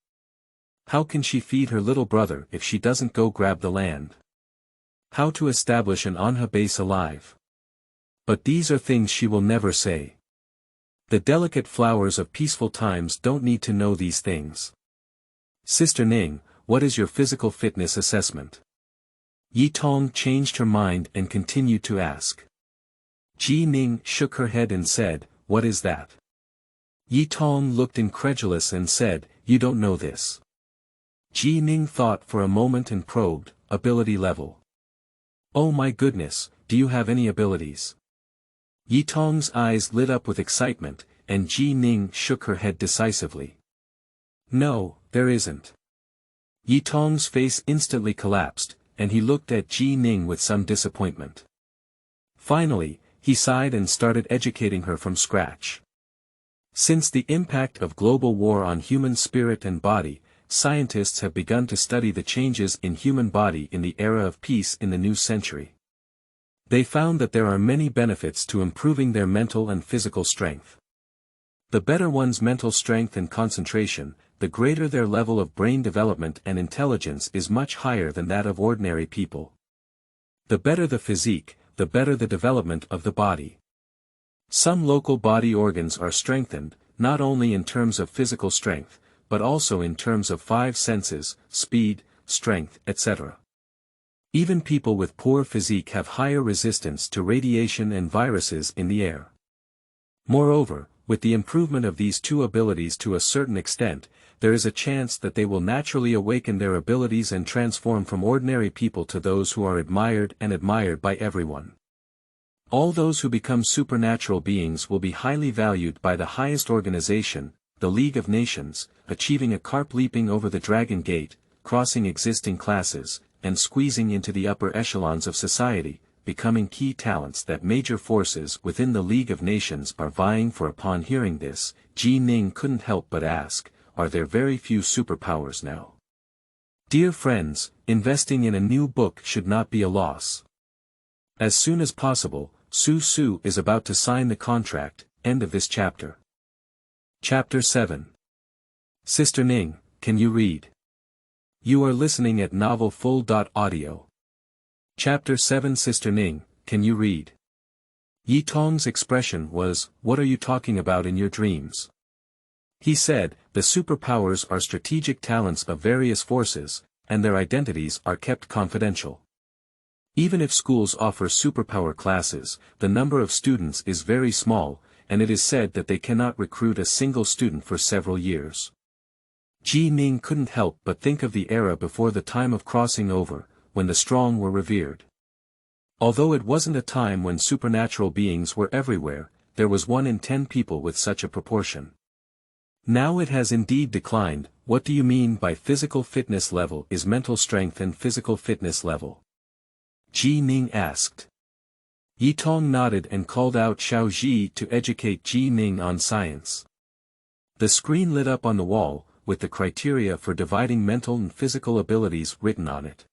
How can she feed her little brother if she doesn't go grab the land? How to establish an Anha base alive? But these are things she will never say. The delicate flowers of peaceful times don't need to know these things. Sister Ning, what is your physical fitness assessment? Yi Tong changed her mind and continued to ask. Ning shook her head and said, what is that? Yi Tong looked incredulous and said, you don't know this. Ning thought for a moment and probed, ability level. Oh my goodness, do you have any abilities? Yi Tong's eyes lit up with excitement, and Ning shook her head decisively. No, there isn't. Yi Tong's face instantly collapsed, and he looked at Ning with some disappointment. Finally, he sighed and started educating her from scratch. Since the impact of global war on human spirit and body, scientists have begun to study the changes in human body in the era of peace in the new century. They found that there are many benefits to improving their mental and physical strength. The better one's mental strength and concentration, the greater their level of brain development and intelligence is much higher than that of ordinary people. The better the physique, the better the development of the body. Some local body organs are strengthened, not only in terms of physical strength, but also in terms of 5 senses, speed, strength, etc. Even people with poor physique have higher resistance to radiation and viruses in the air. Moreover, with the improvement of these two abilities to a certain extent, there is a chance that they will naturally awaken their abilities and transform from ordinary people to those who are admired and admired by everyone. All those who become supernatural beings will be highly valued by the highest organization, the League of Nations, achieving a carp leaping over the Dragon Gate, crossing existing classes, and squeezing into the upper echelons of society, becoming key talents that major forces within the League of Nations are vying for. Upon hearing this, Ning couldn't help but ask, are there very few superpowers now? Dear friends, investing in a new book should not be a loss. As soon as possible, Su is about to sign the contract. End of this chapter. Chapter 7. Sister Ning, can you read? You are listening at novelfull.audio. Chapter 7. Sister Ning, can you read? Yi Tong's expression was, what are you talking about in your dreams? He said, the superpowers are strategic talents of various forces, and their identities are kept confidential. Even if schools offer superpower classes, the number of students is very small, and it is said that they cannot recruit a single student for several years. Ning couldn't help but think of the era before the time of crossing over, when the strong were revered. Although it wasn't a time when supernatural beings were everywhere, there was 1 in 10 people with such a proportion. Now it has indeed declined. What do you mean by physical fitness level is mental strength and physical fitness level? Ning asked. Yi Tong nodded and called out Xiao Ji to educate Ning on science. The screen lit up on the wall, with the criteria for dividing mental and physical abilities written on it.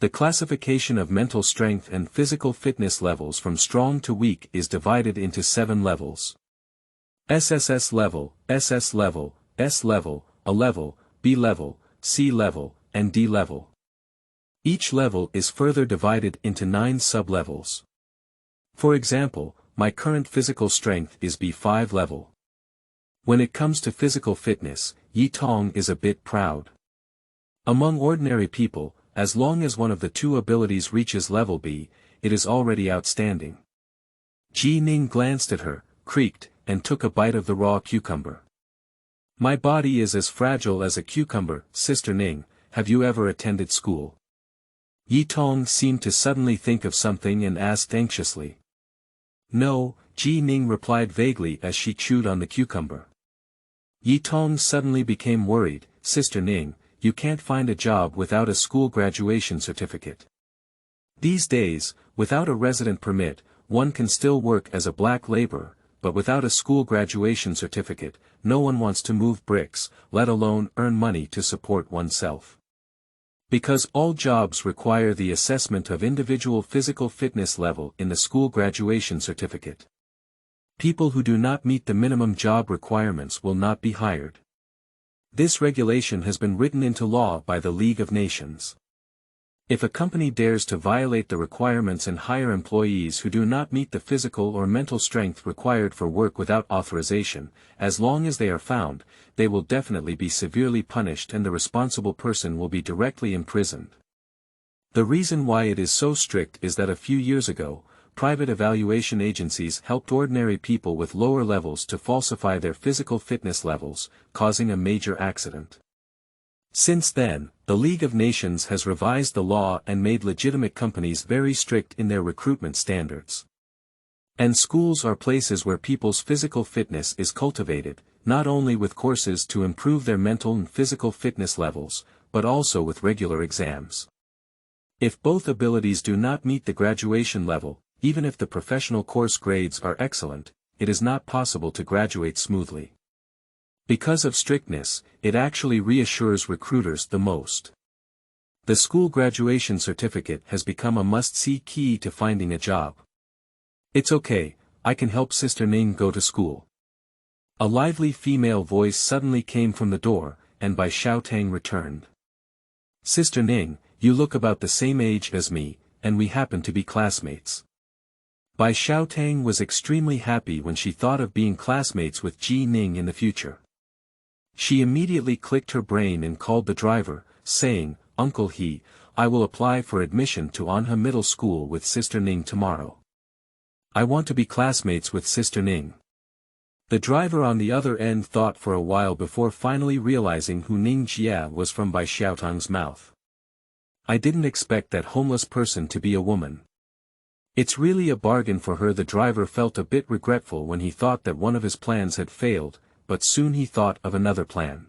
The classification of mental strength and physical fitness levels from strong to weak is divided into 7 levels. SSS level, SS level, S level, A level, B level, C level, and D level. Each level is further divided into 9 sub-levels. For example, my current physical strength is B5 level. When it comes to physical fitness, Yi Tong is a bit proud. Among ordinary people, as long as one of the 2 abilities reaches level B, it is already outstanding. Ning glanced at her, creaked, and took a bite of the raw cucumber. My body is as fragile as a cucumber, Sister Ning. Have you ever attended school? Yi Tong seemed to suddenly think of something and asked anxiously. No, Ning replied vaguely as she chewed on the cucumber. Yi Tong suddenly became worried. Sister Ning, you can't find a job without a school graduation certificate. These days, without a resident permit, one can still work as a black laborer, but without a school graduation certificate, no one wants to move bricks, let alone earn money to support oneself. Because all jobs require the assessment of individual physical fitness level in the school graduation certificate. People who do not meet the minimum job requirements will not be hired. This regulation has been written into law by the League of Nations. If a company dares to violate the requirements and hire employees who do not meet the physical or mental strength required for work without authorization, as long as they are found, they will definitely be severely punished and the responsible person will be directly imprisoned. The reason why it is so strict is that a few years ago, private evaluation agencies helped ordinary people with lower levels to falsify their physical fitness levels, causing a major accident. Since then, the League of Nations has revised the law and made legitimate companies very strict in their recruitment standards. And schools are places where people's physical fitness is cultivated, not only with courses to improve their mental and physical fitness levels, but also with regular exams. If both abilities do not meet the graduation level, even if the professional course grades are excellent, it is not possible to graduate smoothly. Because of strictness, it actually reassures recruiters the most. The school graduation certificate has become a must-see key to finding a job. It's okay, I can help Sister Ning go to school. A lively female voice suddenly came from the door, and Bai Xiaotang returned. Sister Ning, you look about the same age as me, and we happen to be classmates. Bai Xiaotang was extremely happy when she thought of being classmates with Ning in the future. She immediately clicked her brain and called the driver, saying, Uncle He, I will apply for admission to Anha Middle School with Sister Ning tomorrow. I want to be classmates with Sister Ning. The driver on the other end thought for a while before finally realizing who Ning Jia was from Bai Xiaotang's mouth. I didn't expect that homeless person to be a woman. It's really a bargain for her. The driver felt a bit regretful when he thought that one of his plans had failed, but soon he thought of another plan.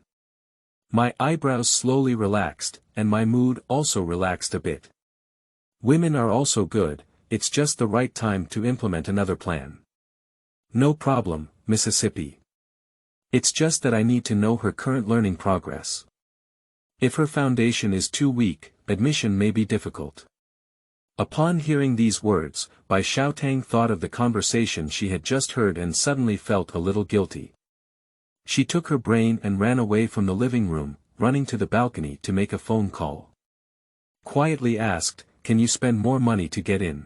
My eyebrows slowly relaxed, and my mood also relaxed a bit. Women are also good, it's just the right time to implement another plan. No problem, Mississippi. It's just that I need to know her current learning progress. If her foundation is too weak, admission may be difficult. Upon hearing these words, Bai Xiaotang thought of the conversation she had just heard and suddenly felt a little guilty. She took her brain and ran away from the living room, running to the balcony to make a phone call. Quietly asked, Can you spend more money to get in?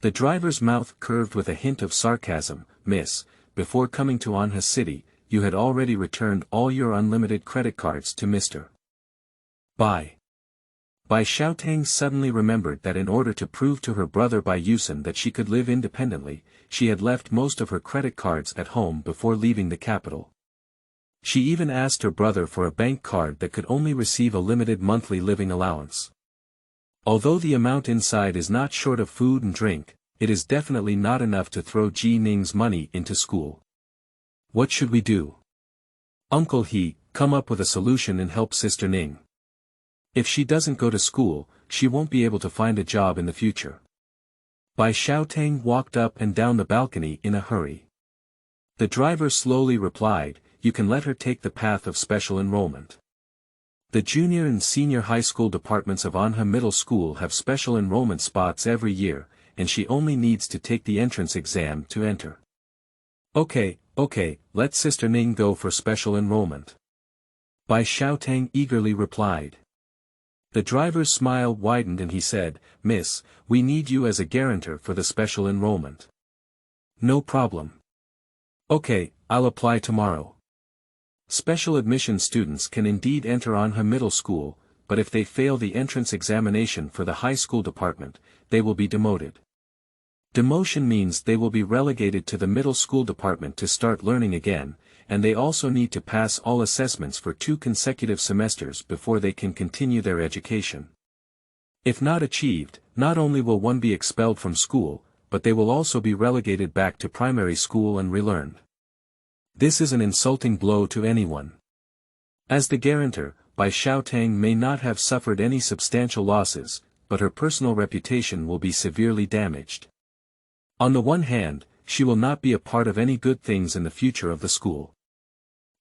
The driver's mouth curved with a hint of sarcasm. Miss, before coming to Anha City, you had already returned all your unlimited credit cards to Mr. Bai Xiaotang suddenly remembered that in order to prove to her brother Bai Yusen that she could live independently, she had left most of her credit cards at home before leaving the capital. She even asked her brother for a bank card that could only receive a limited monthly living allowance. Although the amount inside is not short of food and drink, it is definitely not enough to throw Ning's money into school. What should we do? Uncle He, come up with a solution and help Sister Ning. If she doesn't go to school, she won't be able to find a job in the future. Bai Xiaotang walked up and down the balcony in a hurry. The driver slowly replied, you can let her take the path of special enrollment. The junior and senior high school departments of Anha Middle School have special enrollment spots every year, and she only needs to take the entrance exam to enter. Okay, let Sister Ning go for special enrollment. Bai Xiaotang eagerly replied. The driver's smile widened and he said, Miss, we need you as a guarantor for the special enrollment. No problem. Okay, I'll apply tomorrow. Special admission students can indeed enter Anha Middle School, but if they fail the entrance examination for the high school department, they will be demoted. Demotion means they will be relegated to the middle school department to start learning again, and they also need to pass all assessments for 2 consecutive semesters before they can continue their education. If not achieved, not only will one be expelled from school, but they will also be relegated back to primary school and relearned. This is an insulting blow to anyone. As the guarantor, Bai Xiaotang may not have suffered any substantial losses, but her personal reputation will be severely damaged. On the one hand, she will not be a part of any good things in the future of the school.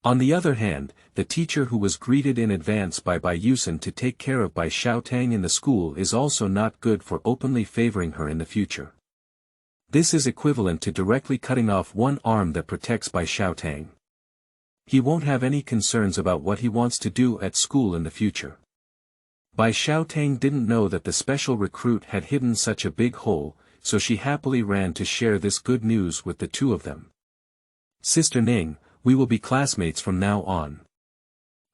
On the other hand, the teacher who was greeted in advance by Bai Yusen to take care of Bai Xiaotang in the school is also not good for openly favoring her in the future. This is equivalent to directly cutting off one arm that protects Bai Xiaotang. He won't have any concerns about what he wants to do at school in the future. Bai Xiaotang didn't know that the special recruit had hidden such a big hole, so she happily ran to share this good news with the 2 of them. Sister Ning, we will be classmates from now on.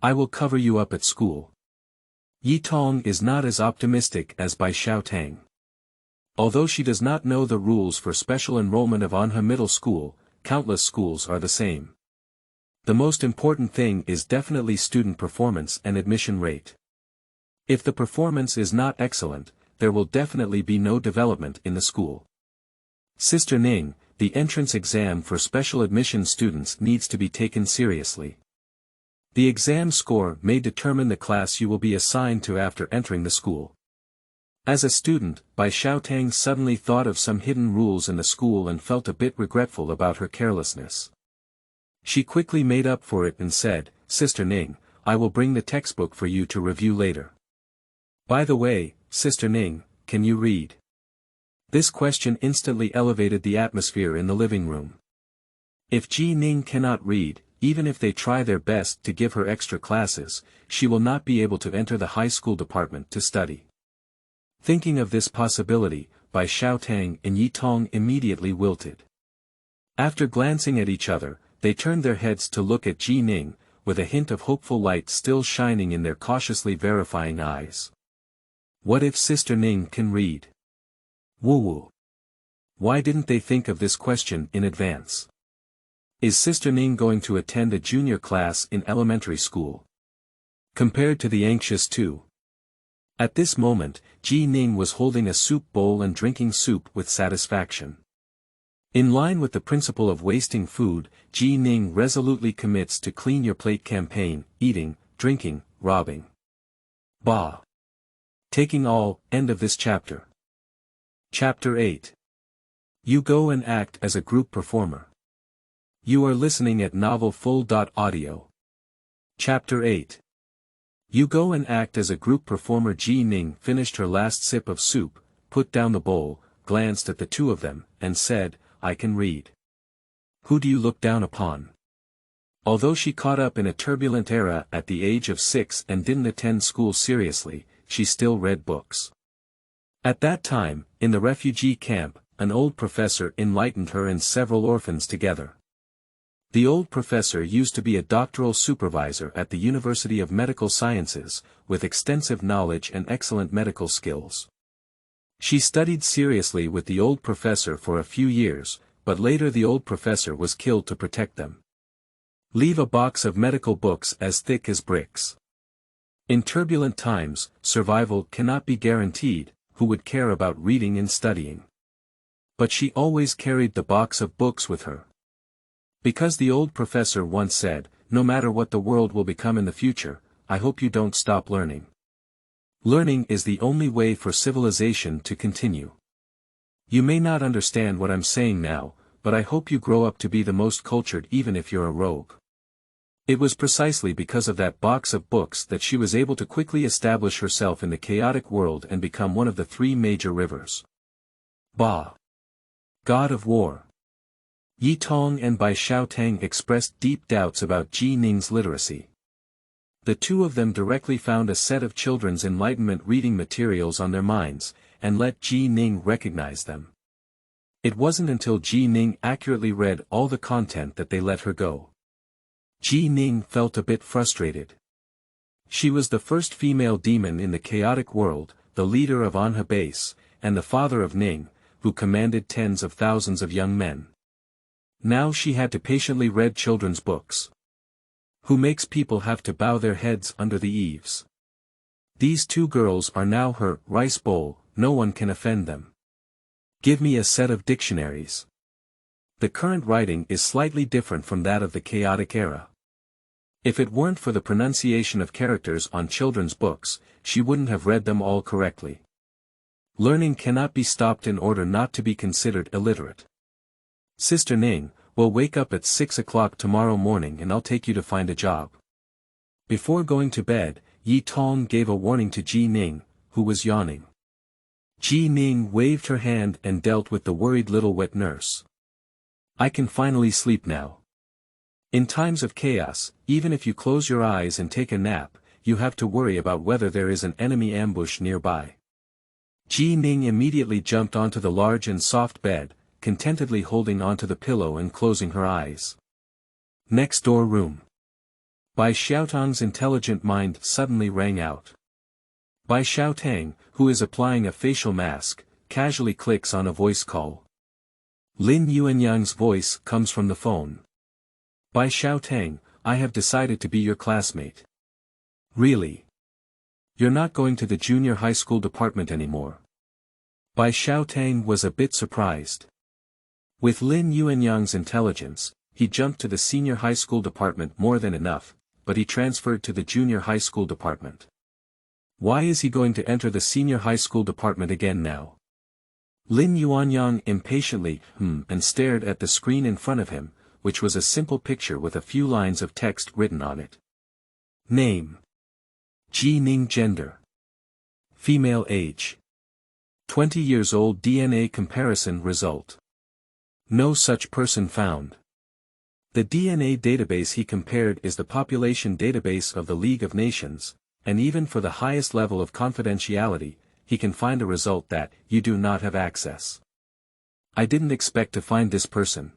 I will cover you up at school. Yi Tong is not as optimistic as Bai Xiaotang. Although she does not know the rules for special enrollment of Anha Middle School, countless schools are the same. The most important thing is definitely student performance and admission rate. If the performance is not excellent, there will definitely be no development in the school. Sister Ning, the entrance exam for special admission students needs to be taken seriously. The exam score may determine the class you will be assigned to after entering the school. As a student, Bai Xiaotang suddenly thought of some hidden rules in the school and felt a bit regretful about her carelessness. She quickly made up for it and said, Sister Ning, I will bring the textbook for you to review later. By the way, Sister Ning, can you read? This question instantly elevated the atmosphere in the living room. If Ning cannot read, even if they try their best to give her extra classes, she will not be able to enter the high school department to study. Thinking of this possibility, Bai Xiaotang and Yi Tong immediately wilted. After glancing at each other, they turned their heads to look at Ning, with a hint of hopeful light still shining in their cautiously verifying eyes. What if Sister Ning can read? Woo-woo. Why didn't they think of this question in advance? Is Sister Ning going to attend a junior class in elementary school? Compared to the anxious 2. At this moment, Ning was holding a soup bowl and drinking soup with satisfaction. In line with the principle of wasting food, Ning resolutely commits to clean your plate campaign, eating, drinking, robbing. Bah. Taking all, end of this chapter. Chapter 8. You go and act as a group performer. You are listening at novelfull.audio. Chapter 8. You go and act as a group performer. Ning finished her last sip of soup, put down the bowl, glanced at the 2 of them, and said, I can read. Who do you look down upon? Although she caught up in a turbulent era at the age of 6 and didn't attend school seriously, she still read books. At that time, in the refugee camp, an old professor enlightened her and several orphans together. The old professor used to be a doctoral supervisor at the University of Medical Sciences, with extensive knowledge and excellent medical skills. She studied seriously with the old professor for a few years, but later the old professor was killed to protect them. Leave a box of medical books as thick as bricks. In turbulent times, survival cannot be guaranteed. Who would care about reading and studying? But she always carried the box of books with her. Because the old professor once said, "No matter what the world will become in the future, I hope you don't stop learning. Learning is the only way for civilization to continue." You may not understand what I'm saying now, but I hope you grow up to be the most cultured even if you're a rogue. It was precisely because of that box of books that she was able to quickly establish herself in the chaotic world and become one of the three major rivers. Ba, God of War. Yi Tong and Bai Xiaotang expressed deep doubts about Ji Ning's literacy. The two of them directly found a set of children's Enlightenment reading materials on their minds, and let Ji Ning recognize them. It wasn't until Ji Ning accurately read all the content that they let her go. Ji Ning felt a bit frustrated. She was the first female demon in the chaotic world, the leader of Anha base, and the father of Ning, who commanded tens of thousands of young men. Now she had to patiently read children's books. Who makes people have to bow their heads under the eaves? These two girls are now her rice bowl, no one can offend them. Give me a set of dictionaries. The current writing is slightly different from that of the chaotic era. If it weren't for the pronunciation of characters on children's books, she wouldn't have read them all correctly. Learning cannot be stopped in order not to be considered illiterate. Sister Ning, we'll wake up at 6 o'clock tomorrow morning and I'll take you to find a job. Before going to bed, Yi Tong gave a warning to Ji Ning, who was yawning. Ji Ning waved her hand and dealt with the worried little wet nurse. I can finally sleep now. In times of chaos, even if you close your eyes and take a nap, you have to worry about whether there is an enemy ambush nearby. Ji Ning immediately jumped onto the large and soft bed, contentedly holding onto the pillow and closing her eyes. Next door room. Bai Xiaotang's intelligent mind suddenly rang out. Bai Xiaotang, who is applying a facial mask, casually clicks on a voice call. Lin Yuanyang's voice comes from the phone. Bai Xiaotang, I have decided to be your classmate. Really? You're not going to the junior high school department anymore. Bai Xiaotang was a bit surprised. With Lin Yuanyang's intelligence, he jumped to the senior high school department more than enough, but he transferred to the junior high school department. Why is he going to enter the senior high school department again now? Lin Yuanyang impatiently and stared at the screen in front of him, which was a simple picture with a few lines of text written on it. Name. Ji Ning. Gender. Female. Age. 20 years old. DNA comparison result. No such person found. The DNA database he compared is the population database of the League of Nations, and even for the highest level of confidentiality, he can find a result that you do not have access. I didn't expect to find this person.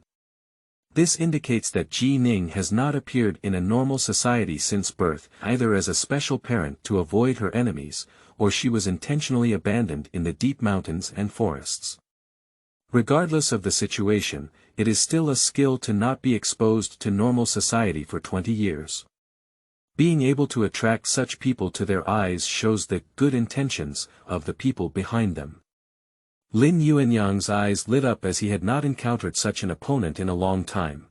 This indicates that Ji Ning has not appeared in a normal society since birth, either as a special parent to avoid her enemies, or she was intentionally abandoned in the deep mountains and forests. Regardless of the situation, it is still a skill to not be exposed to normal society for 20 years. Being able to attract such people to their eyes shows the good intentions of the people behind them. Lin Yuanyang's eyes lit up as he had not encountered such an opponent in a long time.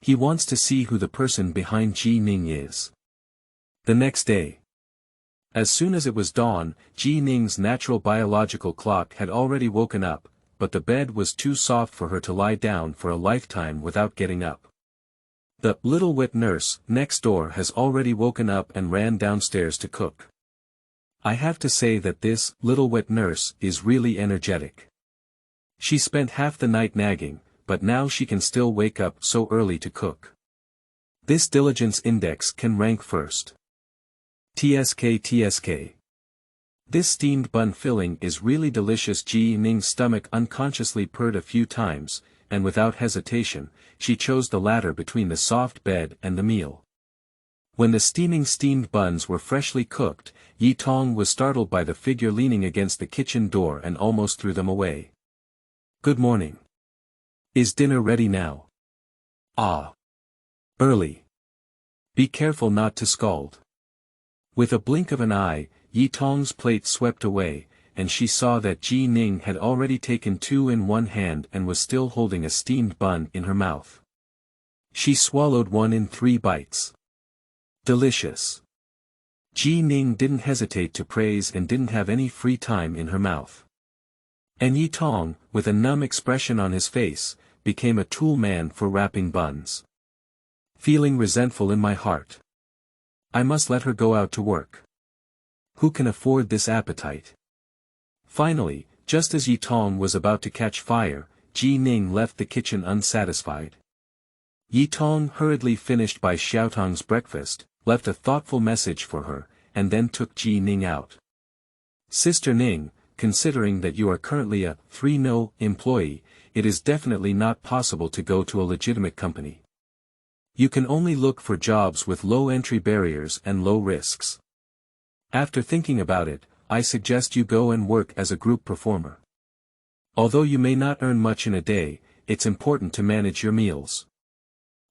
He wants to see who the person behind Ji Ning is. The next day. As soon as it was dawn, Ji Ning's natural biological clock had already woken up, but the bed was too soft for her to lie down for a lifetime without getting up. The little wet nurse next door has already woken up and ran downstairs to cook. I have to say that this little wet nurse is really energetic. She spent half the night nagging, but now she can still wake up so early to cook. This diligence index can rank first. TSK. This steamed bun filling is really delicious. Ji Ning's stomach unconsciously purred a few times, and without hesitation, she chose the latter between the soft bed and the meal. When the steamed buns were freshly cooked, Yi Tong was startled by the figure leaning against the kitchen door and almost threw them away. Good morning. Is dinner ready now? Ah. Early. Be careful not to scald. With a blink of an eye, Yi Tong's plate swept away, and she saw that Ji Ning had already taken two in one hand and was still holding a steamed bun in her mouth. She swallowed one in 3 bites. Delicious. Ji Ning didn't hesitate to praise and didn't have any free time in her mouth. And Yi Tong, with a numb expression on his face, became a tool man for wrapping buns. Feeling resentful in my heart. I must let her go out to work. Who can afford this appetite? Finally, just as Yi Tong was about to catch fire, Ji Ning left the kitchen unsatisfied. Yi Tong hurriedly finished by Xiaotong's breakfast, left a thoughtful message for her, and then took Ji Ning out. Sister Ning, considering that you are currently a 3-no employee, it is definitely not possible to go to a legitimate company. You can only look for jobs with low entry barriers and low risks. After thinking about it, I suggest you go and work as a group performer. Although you may not earn much in a day, it's important to manage your meals.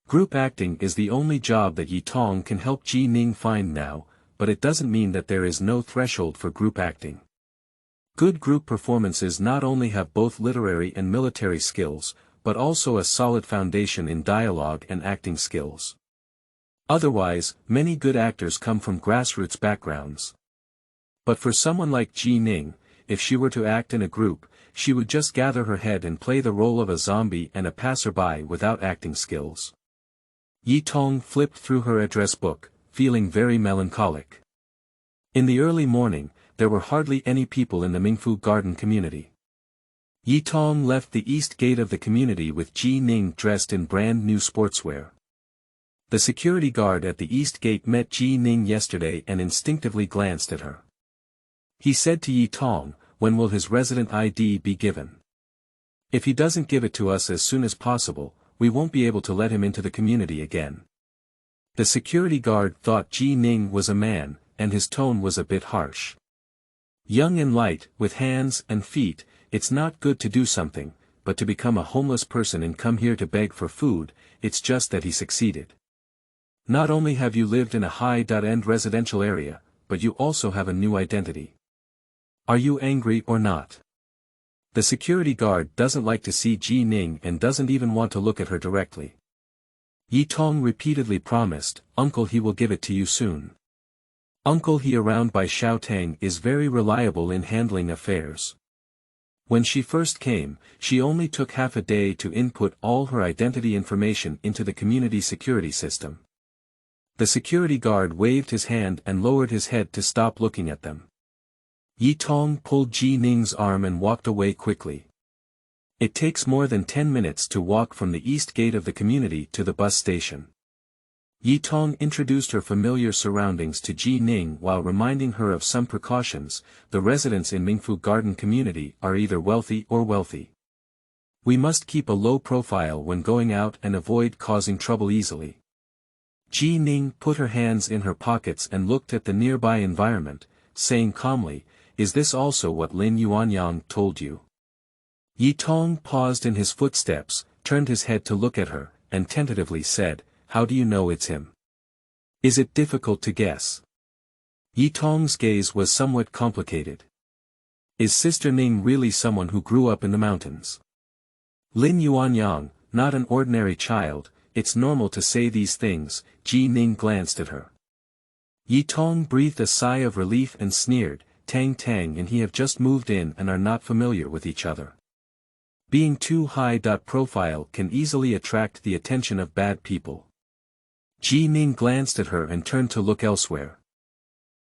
Group acting is the only job that Yi Tong can help Ji Ning find now, but it doesn't mean that there is no threshold for group acting. Good group performances not only have both literary and military skills, but also a solid foundation in dialogue and acting skills. Otherwise, many good actors come from grassroots backgrounds. But for someone like Ji Ning, if she were to act in a group, she would just gather her head and play the role of a zombie and a passerby without acting skills. Yi Tong flipped through her address book, feeling very melancholic. In the early morning, there were hardly any people in the Mingfu Garden community. Yi Tong left the east gate of the community with Ji Ning dressed in brand new sportswear. The security guard at the east gate met Ji Ning yesterday and instinctively glanced at her. He said to Yi Tong, "When will his resident ID be given? If he doesn't give it to us as soon as possible, we won't be able to let him into the community again." The security guard thought Ji Ning was a man, and his tone was a bit harsh. Young and light, with hands and feet, it's not good to do something, but to become a homeless person and come here to beg for food, it's just that he succeeded. Not only have you lived in a high-end residential area, but you also have a new identity. Are you angry or not? The security guard doesn't like to see Ji Ning and doesn't even want to look at her directly. Yi Tong repeatedly promised, "Uncle, he will give it to you soon. Uncle he around by Xiaotang is very reliable in handling affairs." When she first came, she only took half a day to input all her identity information into the community security system. The security guard waved his hand and lowered his head to stop looking at them. Yi Tong pulled Ji Ning's arm and walked away quickly. It takes more than 10 minutes to walk from the east gate of the community to the bus station. Yi Tong introduced her familiar surroundings to Ji Ning while reminding her of some precautions. The residents in Mingfu Garden community are either wealthy or wealthy. We must keep a low profile when going out and avoid causing trouble easily. Ji Ning put her hands in her pockets and looked at the nearby environment, saying calmly, "Is this also what Lin Yuanyang told you?" Yi Tong paused in his footsteps, turned his head to look at her, and tentatively said, "How do you know it's him? Is it difficult to guess?" Yi Tong's gaze was somewhat complicated. Is Sister Ning really someone who grew up in the mountains? Lin Yuanyang, not an ordinary child, it's normal to say these things. Ji Ning glanced at her. Yi Tong breathed a sigh of relief and sneered, "Tang Tang and he have just moved in and are not familiar with each other. Being too high profile can easily attract the attention of bad people." Ji Ning glanced at her and turned to look elsewhere.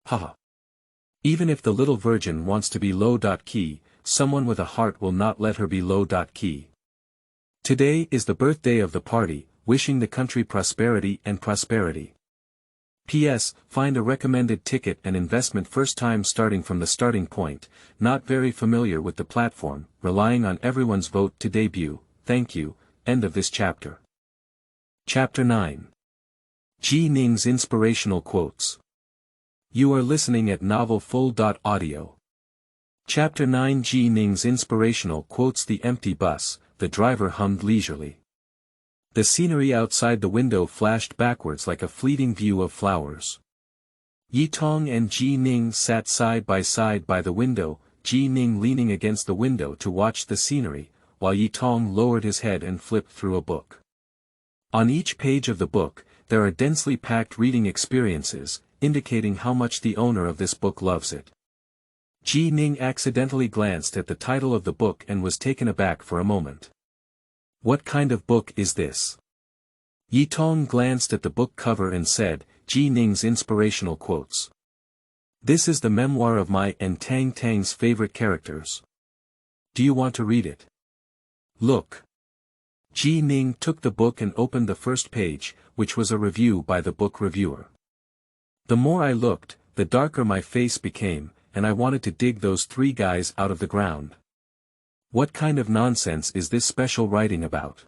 Haha. Even if the little virgin wants to be low-key, someone with a heart will not let her be low-key. Today is the birthday of the party, wishing the country prosperity and prosperity. P.S. Find a recommended ticket and investment first time starting from the starting point, not very familiar with the platform, relying on everyone's vote to debut, thank you, end of this chapter. Chapter 9. Ji Ning's Inspirational Quotes. You are listening at novelfull.audio. Chapter 9. Ji Ning's Inspirational Quotes. The empty bus, the driver hummed leisurely. The scenery outside the window flashed backwards like a fleeting view of flowers. Yi Tong and Ji Ning sat side by the window, Ji Ning leaning against the window to watch the scenery, while Yi Tong lowered his head and flipped through a book. On each page of the book, there are densely packed reading experiences, indicating how much the owner of this book loves it. Ji Ning accidentally glanced at the title of the book and was taken aback for a moment. What kind of book is this? Yi Tong glanced at the book cover and said, Ji Ning's inspirational quotes. This is the memoir of my and Tang Tang's favorite characters. Do you want to read it? Look. Ji Ning took the book and opened the first page, which was a review by the book reviewer. The more I looked, the darker my face became, and I wanted to dig those three guys out of the ground. What kind of nonsense is this special writing about?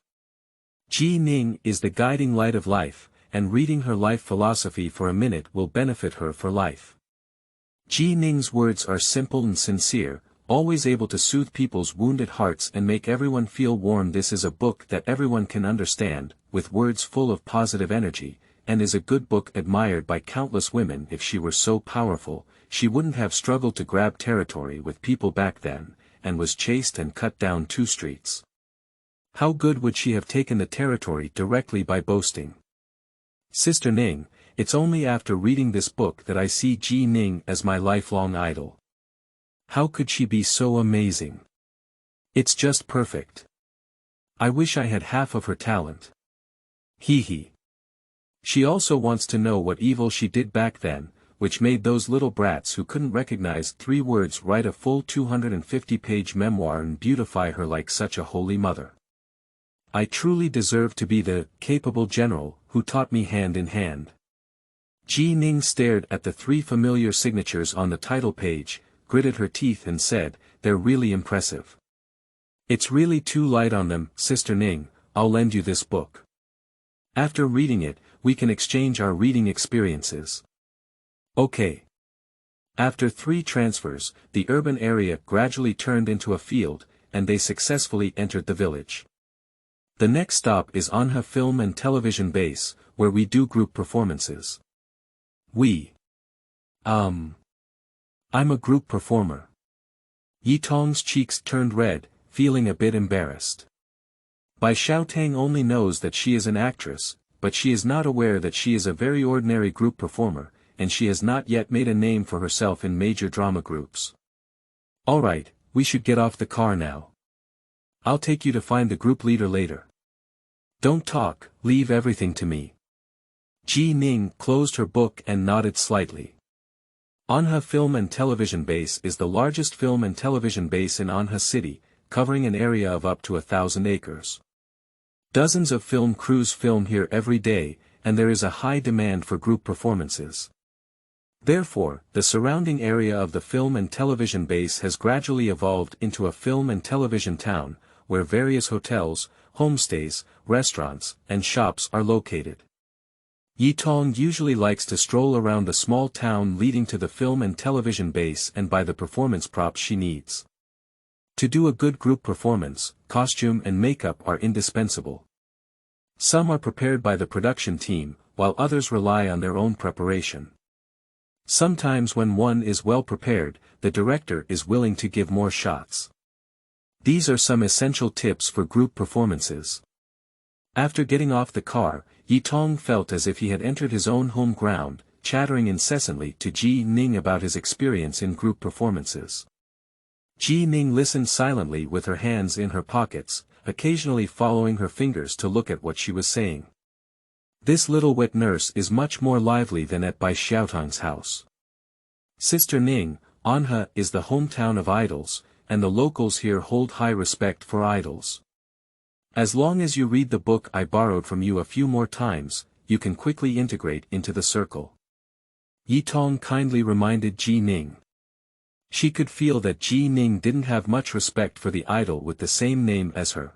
Ji Ning is the guiding light of life, and reading her life philosophy for a minute will benefit her for life. Ji Ning's words are simple and sincere, always able to soothe people's wounded hearts and make everyone feel warm. This is a book that everyone can understand, with words full of positive energy, and is a good book admired by countless women. If she were so powerful, she wouldn't have struggled to grab territory with people back then, and was chased and cut down 2 streets. How good would she have taken the territory directly by boasting? Sister Ning, it's only after reading this book that I see Ji Ning as my lifelong idol. How could she be so amazing? It's just perfect. I wish I had half of her talent. Hee hee. She also wants to know what evil she did back then, which made those little brats who couldn't recognize 3 words write a full 250-page memoir and beautify her like such a holy mother. I truly deserve to be the capable general who taught me hand in hand. Ji Ning stared at the 3 familiar signatures on the title page, gritted her teeth and said, they're really impressive. It's really too light on them, Sister Ning. I'll lend you this book. After reading it, we can exchange our reading experiences. Okay. After 3 transfers, the urban area gradually turned into a field, and they successfully entered the village. The next stop is Anha Film and Television Base, where we do group performances. I'm a group performer. Yi Tong's cheeks turned red, feeling a bit embarrassed. Bai Xiaotang only knows that she is an actress, but she is not aware that she is a very ordinary group performer, and she has not yet made a name for herself in major drama groups. Alright, we should get off the car now. I'll take you to find the group leader later. Don't talk, leave everything to me. Ji Ning closed her book and nodded slightly. Anha Film and Television Base is the largest film and television base in Anha City, covering an area of up to 1,000 acres. Dozens of film crews film here every day, and there is a high demand for group performances. Therefore, the surrounding area of the film and television base has gradually evolved into a film and television town, where various hotels, homestays, restaurants, and shops are located. Yi Tong usually likes to stroll around the small town leading to the film and television base and buy the performance props she needs. To do a good group performance, costume and makeup are indispensable. Some are prepared by the production team, while others rely on their own preparation. Sometimes when one is well prepared, the director is willing to give more shots. These are some essential tips for group performances. After getting off the car, Yi Tong felt as if he had entered his own home ground, chattering incessantly to Ji Ning about his experience in group performances. Ji Ning listened silently with her hands in her pockets, occasionally following her fingers to look at what she was saying. This little wet nurse is much more lively than at Bai Xiaotang's house. Sister Ning, Anha is the hometown of idols, and the locals here hold high respect for idols. As long as you read the book I borrowed from you a few more times, you can quickly integrate into the circle. Yi Tong kindly reminded Ji Ning. She could feel that Ji Ning didn't have much respect for the idol with the same name as her.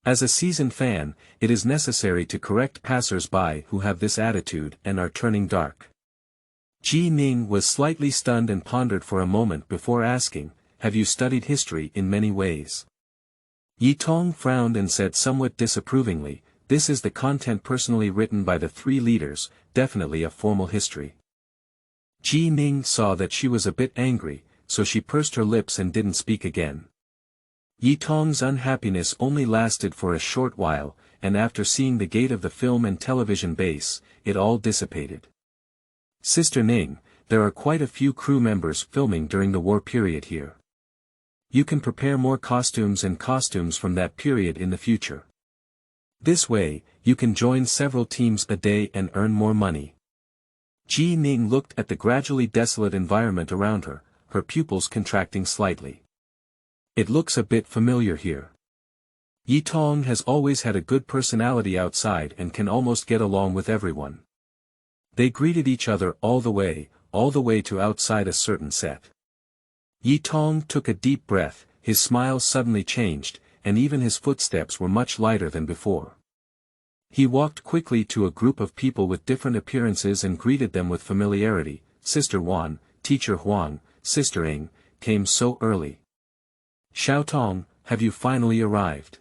As a seasoned fan, it is necessary to correct passers-by who have this attitude and are turning dark. Ji Ning was slightly stunned and pondered for a moment before asking, "Have you studied history in many ways?" Yi Tong frowned and said somewhat disapprovingly, "This is the content personally written by the 3 leaders, definitely a formal history." Ji Ning saw that she was a bit angry, so she pursed her lips and didn't speak again. Yi Tong's unhappiness only lasted for a short while, and after seeing the gate of the film and television base, it all dissipated. Sister Ning, there are quite a few crew members filming during the war period here. You can prepare more costumes from that period in the future. This way, you can join several teams a day and earn more money. Ji Ning looked at the gradually desolate environment around her, her pupils contracting slightly. It looks a bit familiar here. Yi Tong has always had a good personality outside and can almost get along with everyone. They greeted each other all the way to outside a certain set. Yi Tong took a deep breath, his smile suddenly changed, and even his footsteps were much lighter than before. He walked quickly to a group of people with different appearances and greeted them with familiarity. Sister Wan, Teacher Huang, Sister Ing, came so early. Xiao Tong, have you finally arrived?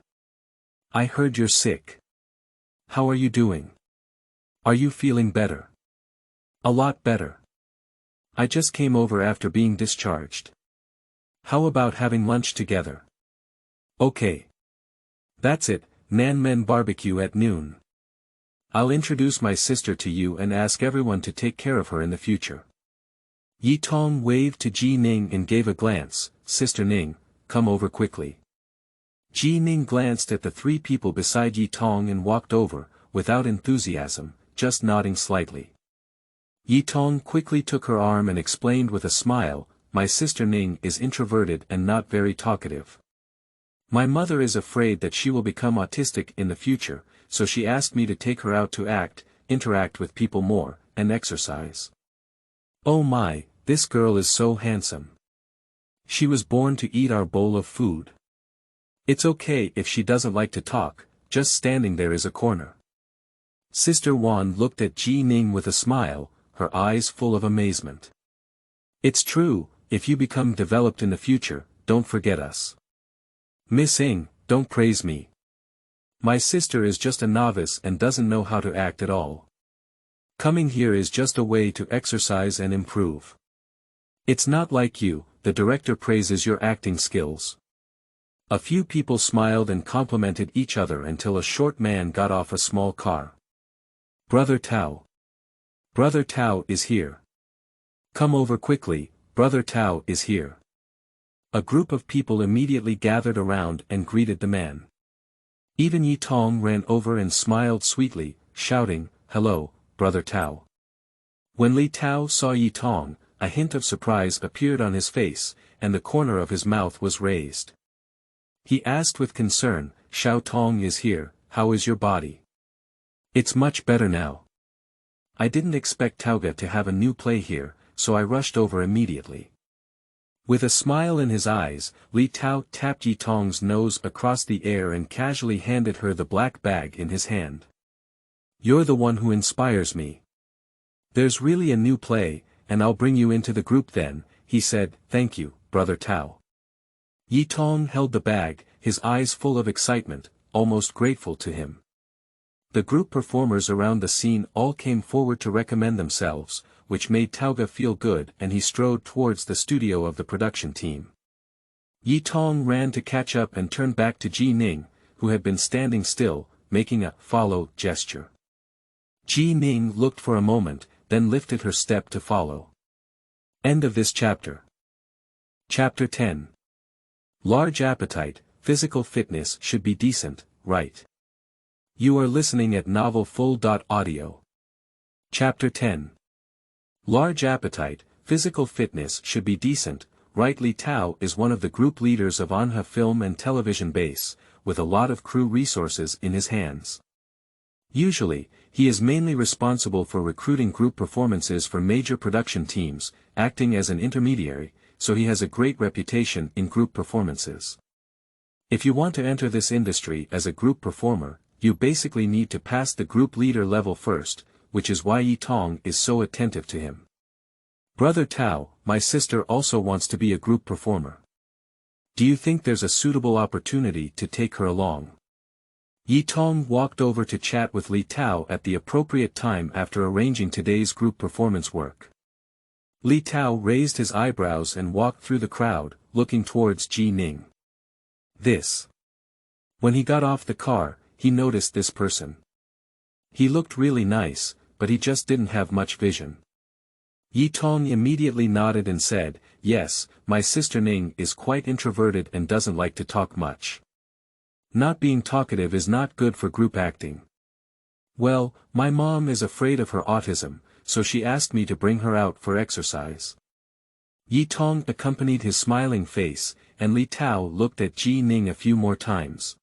I heard you're sick. How are you doing? Are you feeling better? A lot better. I just came over after being discharged. How about having lunch together? Okay. That's it, Nanmen barbecue at noon. I'll introduce my sister to you and ask everyone to take care of her in the future. Yi Tong waved to Ji Ning and gave a glance. Sister Ning, come over quickly. Ji Ning glanced at the three people beside Yi Tong and walked over, without enthusiasm, just nodding slightly. Yi Tong quickly took her arm and explained with a smile, my sister Ning is introverted and not very talkative. My mother is afraid that she will become autistic in the future, so she asked me to take her out to interact with people more, and exercise. Oh my, this girl is so handsome. She was born to eat our bowl of food. It's okay if she doesn't like to talk, just standing there is a corner. Sister Wan looked at Ji Ning with a smile, her eyes full of amazement. It's true, if you become developed in the future, don't forget us. Miss Ing, don't praise me. My sister is just a novice and doesn't know how to act at all. Coming here is just a way to exercise and improve. It's not like you, the director praises your acting skills. A few people smiled and complimented each other until a short man got off a small car. Brother Tao. Brother Tao is here. Come over quickly, Brother Tao is here. A group of people immediately gathered around and greeted the man. Even Yi Tong ran over and smiled sweetly, shouting, hello, Brother Tao. When Li Tao saw Yi Tong, a hint of surprise appeared on his face, and the corner of his mouth was raised. He asked with concern, Xiao Tong is here, how is your body? It's much better now. I didn't expect Taoga to have a new play here, so I rushed over immediately. With a smile in his eyes, Li Tao tapped Yi Tong's nose across the air and casually handed her the black bag in his hand. You're the one who inspires me. There's really a new play, and I'll bring you into the group then, he said. Thank you, Brother Tao. Yi Tong held the bag, his eyes full of excitement, almost grateful to him. The group performers around the scene all came forward to recommend themselves, which made Taoga feel good, and he strode towards the studio of the production team. Yi Tong ran to catch up and turned back to Ji Ning, who had been standing still, making a follow gesture. Ji Ning looked for a moment, then lifted her step to follow. End of this chapter. Chapter 10. Large appetite, physical fitness should be decent, right? You are listening at novelfull.audio. Chapter 10. Large appetite, physical fitness should be decent, right? Li Tao is one of the group leaders of Anha Film and Television Base, with a lot of crew resources in his hands. Usually, he is mainly responsible for recruiting group performances for major production teams, acting as an intermediary, so he has a great reputation in group performances. If you want to enter this industry as a group performer, you basically need to pass the group leader level first, which is why Yi Tong is so attentive to him. Brother Tao, my sister also wants to be a group performer. Do you think there's a suitable opportunity to take her along? Yi Tong walked over to chat with Li Tao at the appropriate time after arranging today's group performance work. Li Tao raised his eyebrows and walked through the crowd, looking towards Ning. This. When he got off the car, he noticed this person. He looked really nice, but he just didn't have much vision. Tong immediately nodded and said, "Yes, my sister Ning is quite introverted and doesn't like to talk much. Not being talkative is not good for group acting. Well, my mom is afraid of her autism, so she asked me to bring her out for exercise." Tong accompanied his smiling face, and Li Tao looked at Ning a few more times.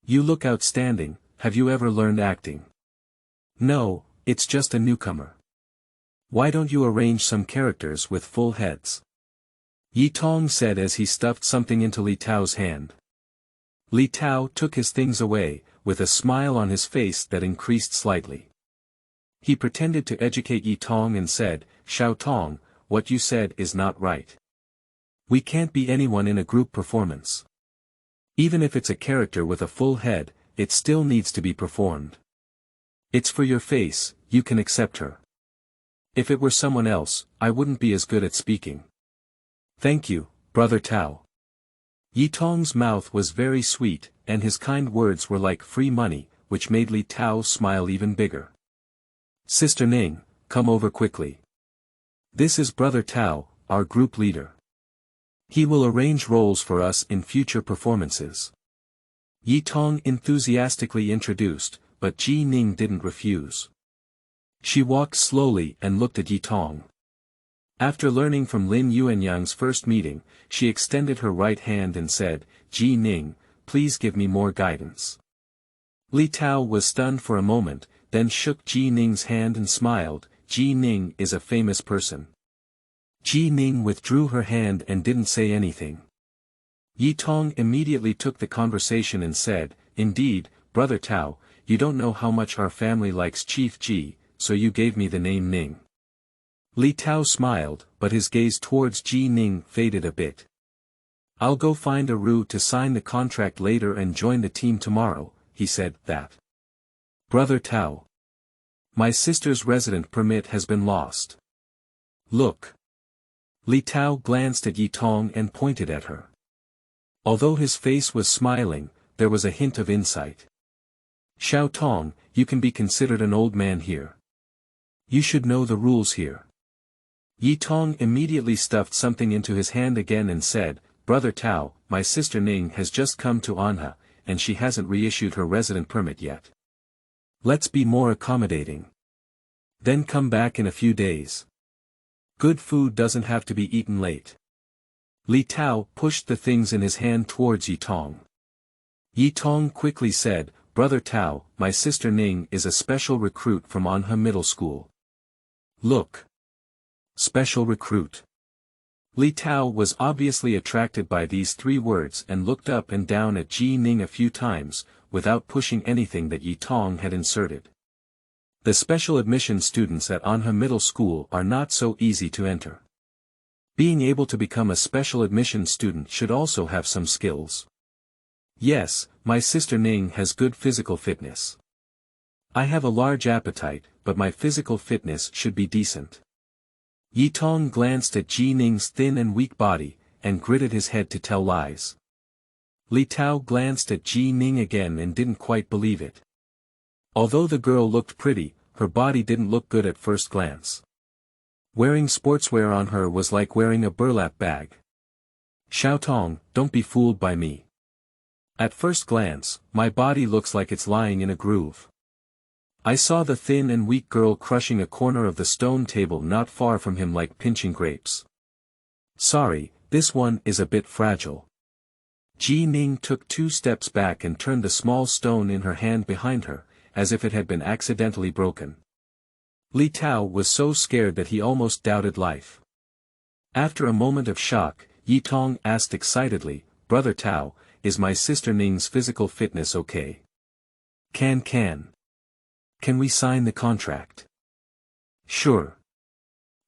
"You look outstanding. Have you ever learned acting?" "No, it's just a newcomer." "Why don't you arrange some characters with full heads?" Tong said as he stuffed something into Li Tao's hand. Li Tao took his things away, with a smile on his face that increased slightly. He pretended to educate Tong and said, "Xiao Tong, what you said is not right. We can't be anyone in a group performance. Even if it's a character with a full head, it still needs to be performed. It's for your face, you can accept her. If it were someone else, I wouldn't be as good at speaking." "Thank you, Brother Tao." Tong's mouth was very sweet, and his kind words were like free money, which made Li Tao smile even bigger. "Sister Ning, come over quickly. This is Brother Tao, our group leader. He will arrange roles for us in future performances." Tong enthusiastically introduced, but Ning didn't refuse. She walked slowly and looked at Tong. After learning from Lin Yuanyang's first meeting, she extended her right hand and said, "Ning, please give me more guidance." Li Tao was stunned for a moment, then shook Ning's hand and smiled. "Ning is a famous person." Ning withdrew her hand and didn't say anything. Tong immediately took the conversation and said, "Indeed, Brother Tao, you don't know how much our family likes Chief Ji, so you gave me the name Ning." Li Tao smiled, but his gaze towards Ning faded a bit. "I'll go find a Ru to sign the contract later and join the team tomorrow," he said. "That. Brother Tao. My sister's resident permit has been lost. Look." Li Tao glanced at Tong and pointed at her. Although his face was smiling, there was a hint of insight. "Xiao Tong, you can be considered an old man here. You should know the rules here." Tong immediately stuffed something into his hand again and said, "Brother Tao, my sister Ning has just come to Anha, and she hasn't reissued her resident permit yet. Let's be more accommodating. Then come back in a few days. Good food doesn't have to be eaten late." Li Tao pushed the things in his hand towards Tong. Tong quickly said, "Brother Tao, my sister Ning is a special recruit from Anha Middle School." "Look. Special recruit." Li Tao was obviously attracted by these three words and looked up and down at Ning a few times, without pushing anything that Tong had inserted. The special admission students at Anha Middle School are not so easy to enter. Being able to become a special admission student should also have some skills. "Yes, my sister Ning has good physical fitness. I have a large appetite, but my physical fitness should be decent." Tong glanced at Ning's thin and weak body, and gritted his head to tell lies. Li Tao glanced at Ning again and didn't quite believe it. Although the girl looked pretty, her body didn't look good at first glance. Wearing sportswear on her was like wearing a burlap bag. "Xiao Tong, don't be fooled by me. At first glance, my body looks like it's lying in a groove. I saw the thin and weak girl crushing a corner of the stone table not far from him like pinching grapes. Sorry, this one is a bit fragile." Ning took 2 steps back and turned the small stone in her hand behind her, as if it had been accidentally broken. Li Tao was so scared that he almost doubted life. After a moment of shock, Tong asked excitedly, "Brother Tao, is my sister Ning's physical fitness okay? Can we sign the contract?" "Sure."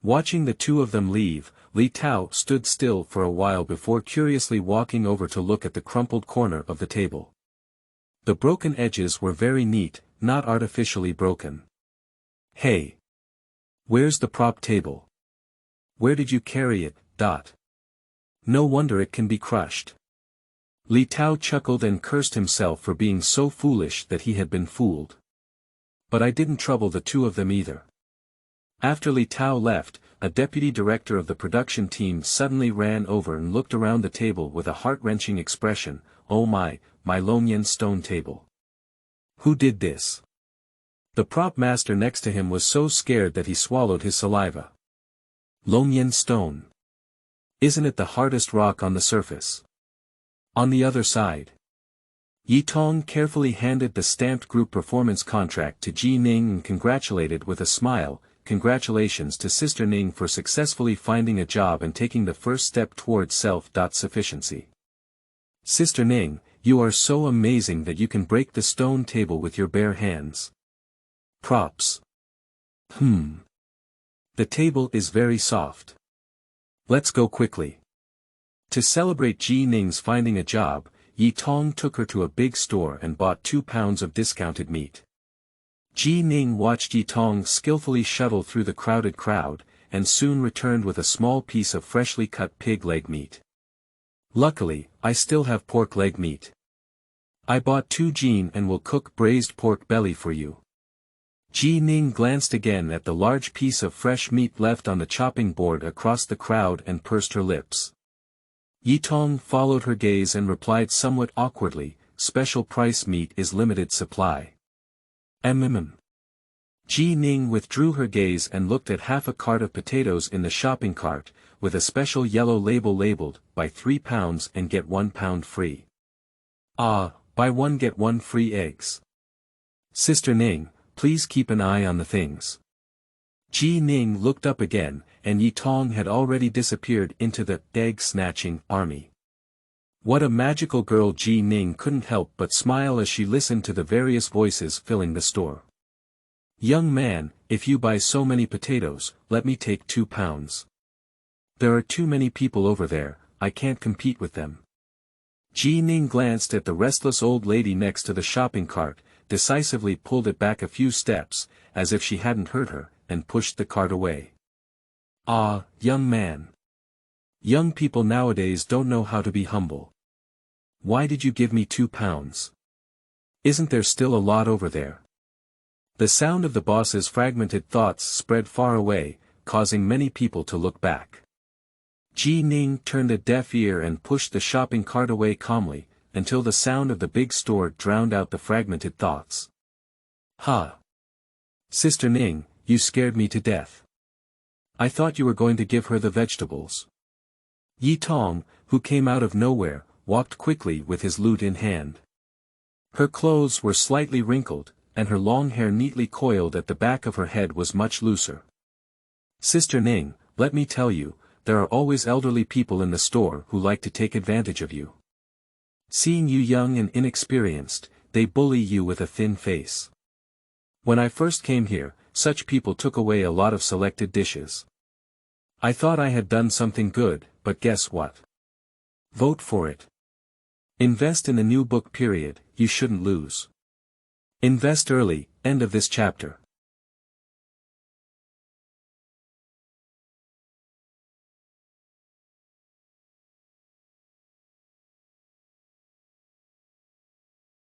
Watching the two of them leave, Li Tao stood still for a while before curiously walking over to look at the crumpled corner of the table. The broken edges were very neat, not artificially broken. "Hey! Where's the prop table?" Where did you carry it? No wonder it can be crushed. Li Tao chuckled and cursed himself for being so foolish that he had been fooled. But I didn't trouble the two of them either. After Li Tao left, a deputy director of the production team suddenly ran over and looked around the table with a heart-wrenching expression. Oh my Longyan stone table. Who did this? The prop master next to him was so scared that he swallowed his saliva. Longyan stone. Isn't it the hardest rock on the surface? On the other side. Yi Tong carefully handed the stamped group performance contract to Ji Ning and congratulated with a smile. Congratulations to Sister Ning for successfully finding a job and taking the first step towards self-sufficiency. Sister Ning, you are so amazing that you can break the stone table with your bare hands. Props. The table is very soft. Let's go quickly. To celebrate Ji Ning's finding a job, Yi Tong took her to a big store and bought 2 pounds of discounted meat. Ji Ning watched Yi Tong skillfully shuttle through the crowded crowd, and soon returned with a small piece of freshly cut pig leg meat. Luckily, I still have pork leg meat. I bought 2 Jin and will cook braised pork belly for you. Ji Ning glanced again at the large piece of fresh meat left on the chopping board across the crowd and pursed her lips. Yi Tong followed her gaze and replied somewhat awkwardly, special price meat is limited supply. Ji Ning withdrew her gaze and looked at half a cart of potatoes in the shopping cart, with a special yellow label labeled, buy 3 pounds and get 1 pound free. Ah, buy 1 get 1 free eggs. Sister Ning, please keep an eye on the things. Ji Ning looked up again, and Yi Tong had already disappeared into the egg-snatching army. What a magical girl! Ji Ning couldn't help but smile as she listened to the various voices filling the store. Young man, if you buy so many potatoes, let me take 2 pounds. There are too many people over there, I can't compete with them. Ji Ning glanced at the restless old lady next to the shopping cart, decisively pulled it back a few steps, as if she hadn't heard her, and pushed the cart away. Ah, young man. Young people nowadays don't know how to be humble. Why did you give me 2 pounds? Isn't there still a lot over there? The sound of the boss's fragmented thoughts spread far away, causing many people to look back. Ji Ning turned a deaf ear and pushed the shopping cart away calmly, until the sound of the big store drowned out the fragmented thoughts. Ha! Sister Ning, you scared me to death. I thought you were going to give her the vegetables. Yi Tong, who came out of nowhere, walked quickly with his lute in hand. Her clothes were slightly wrinkled, and her long hair neatly coiled at the back of her head was much looser. Sister Ning, let me tell you, there are always elderly people in the store who like to take advantage of you. Seeing you young and inexperienced, they bully you with a thin face. When I first came here, such people took away a lot of selected dishes. I thought I had done something good, but guess what? Vote for it. Invest in the new book period, you shouldn't lose. Invest early, end of this chapter.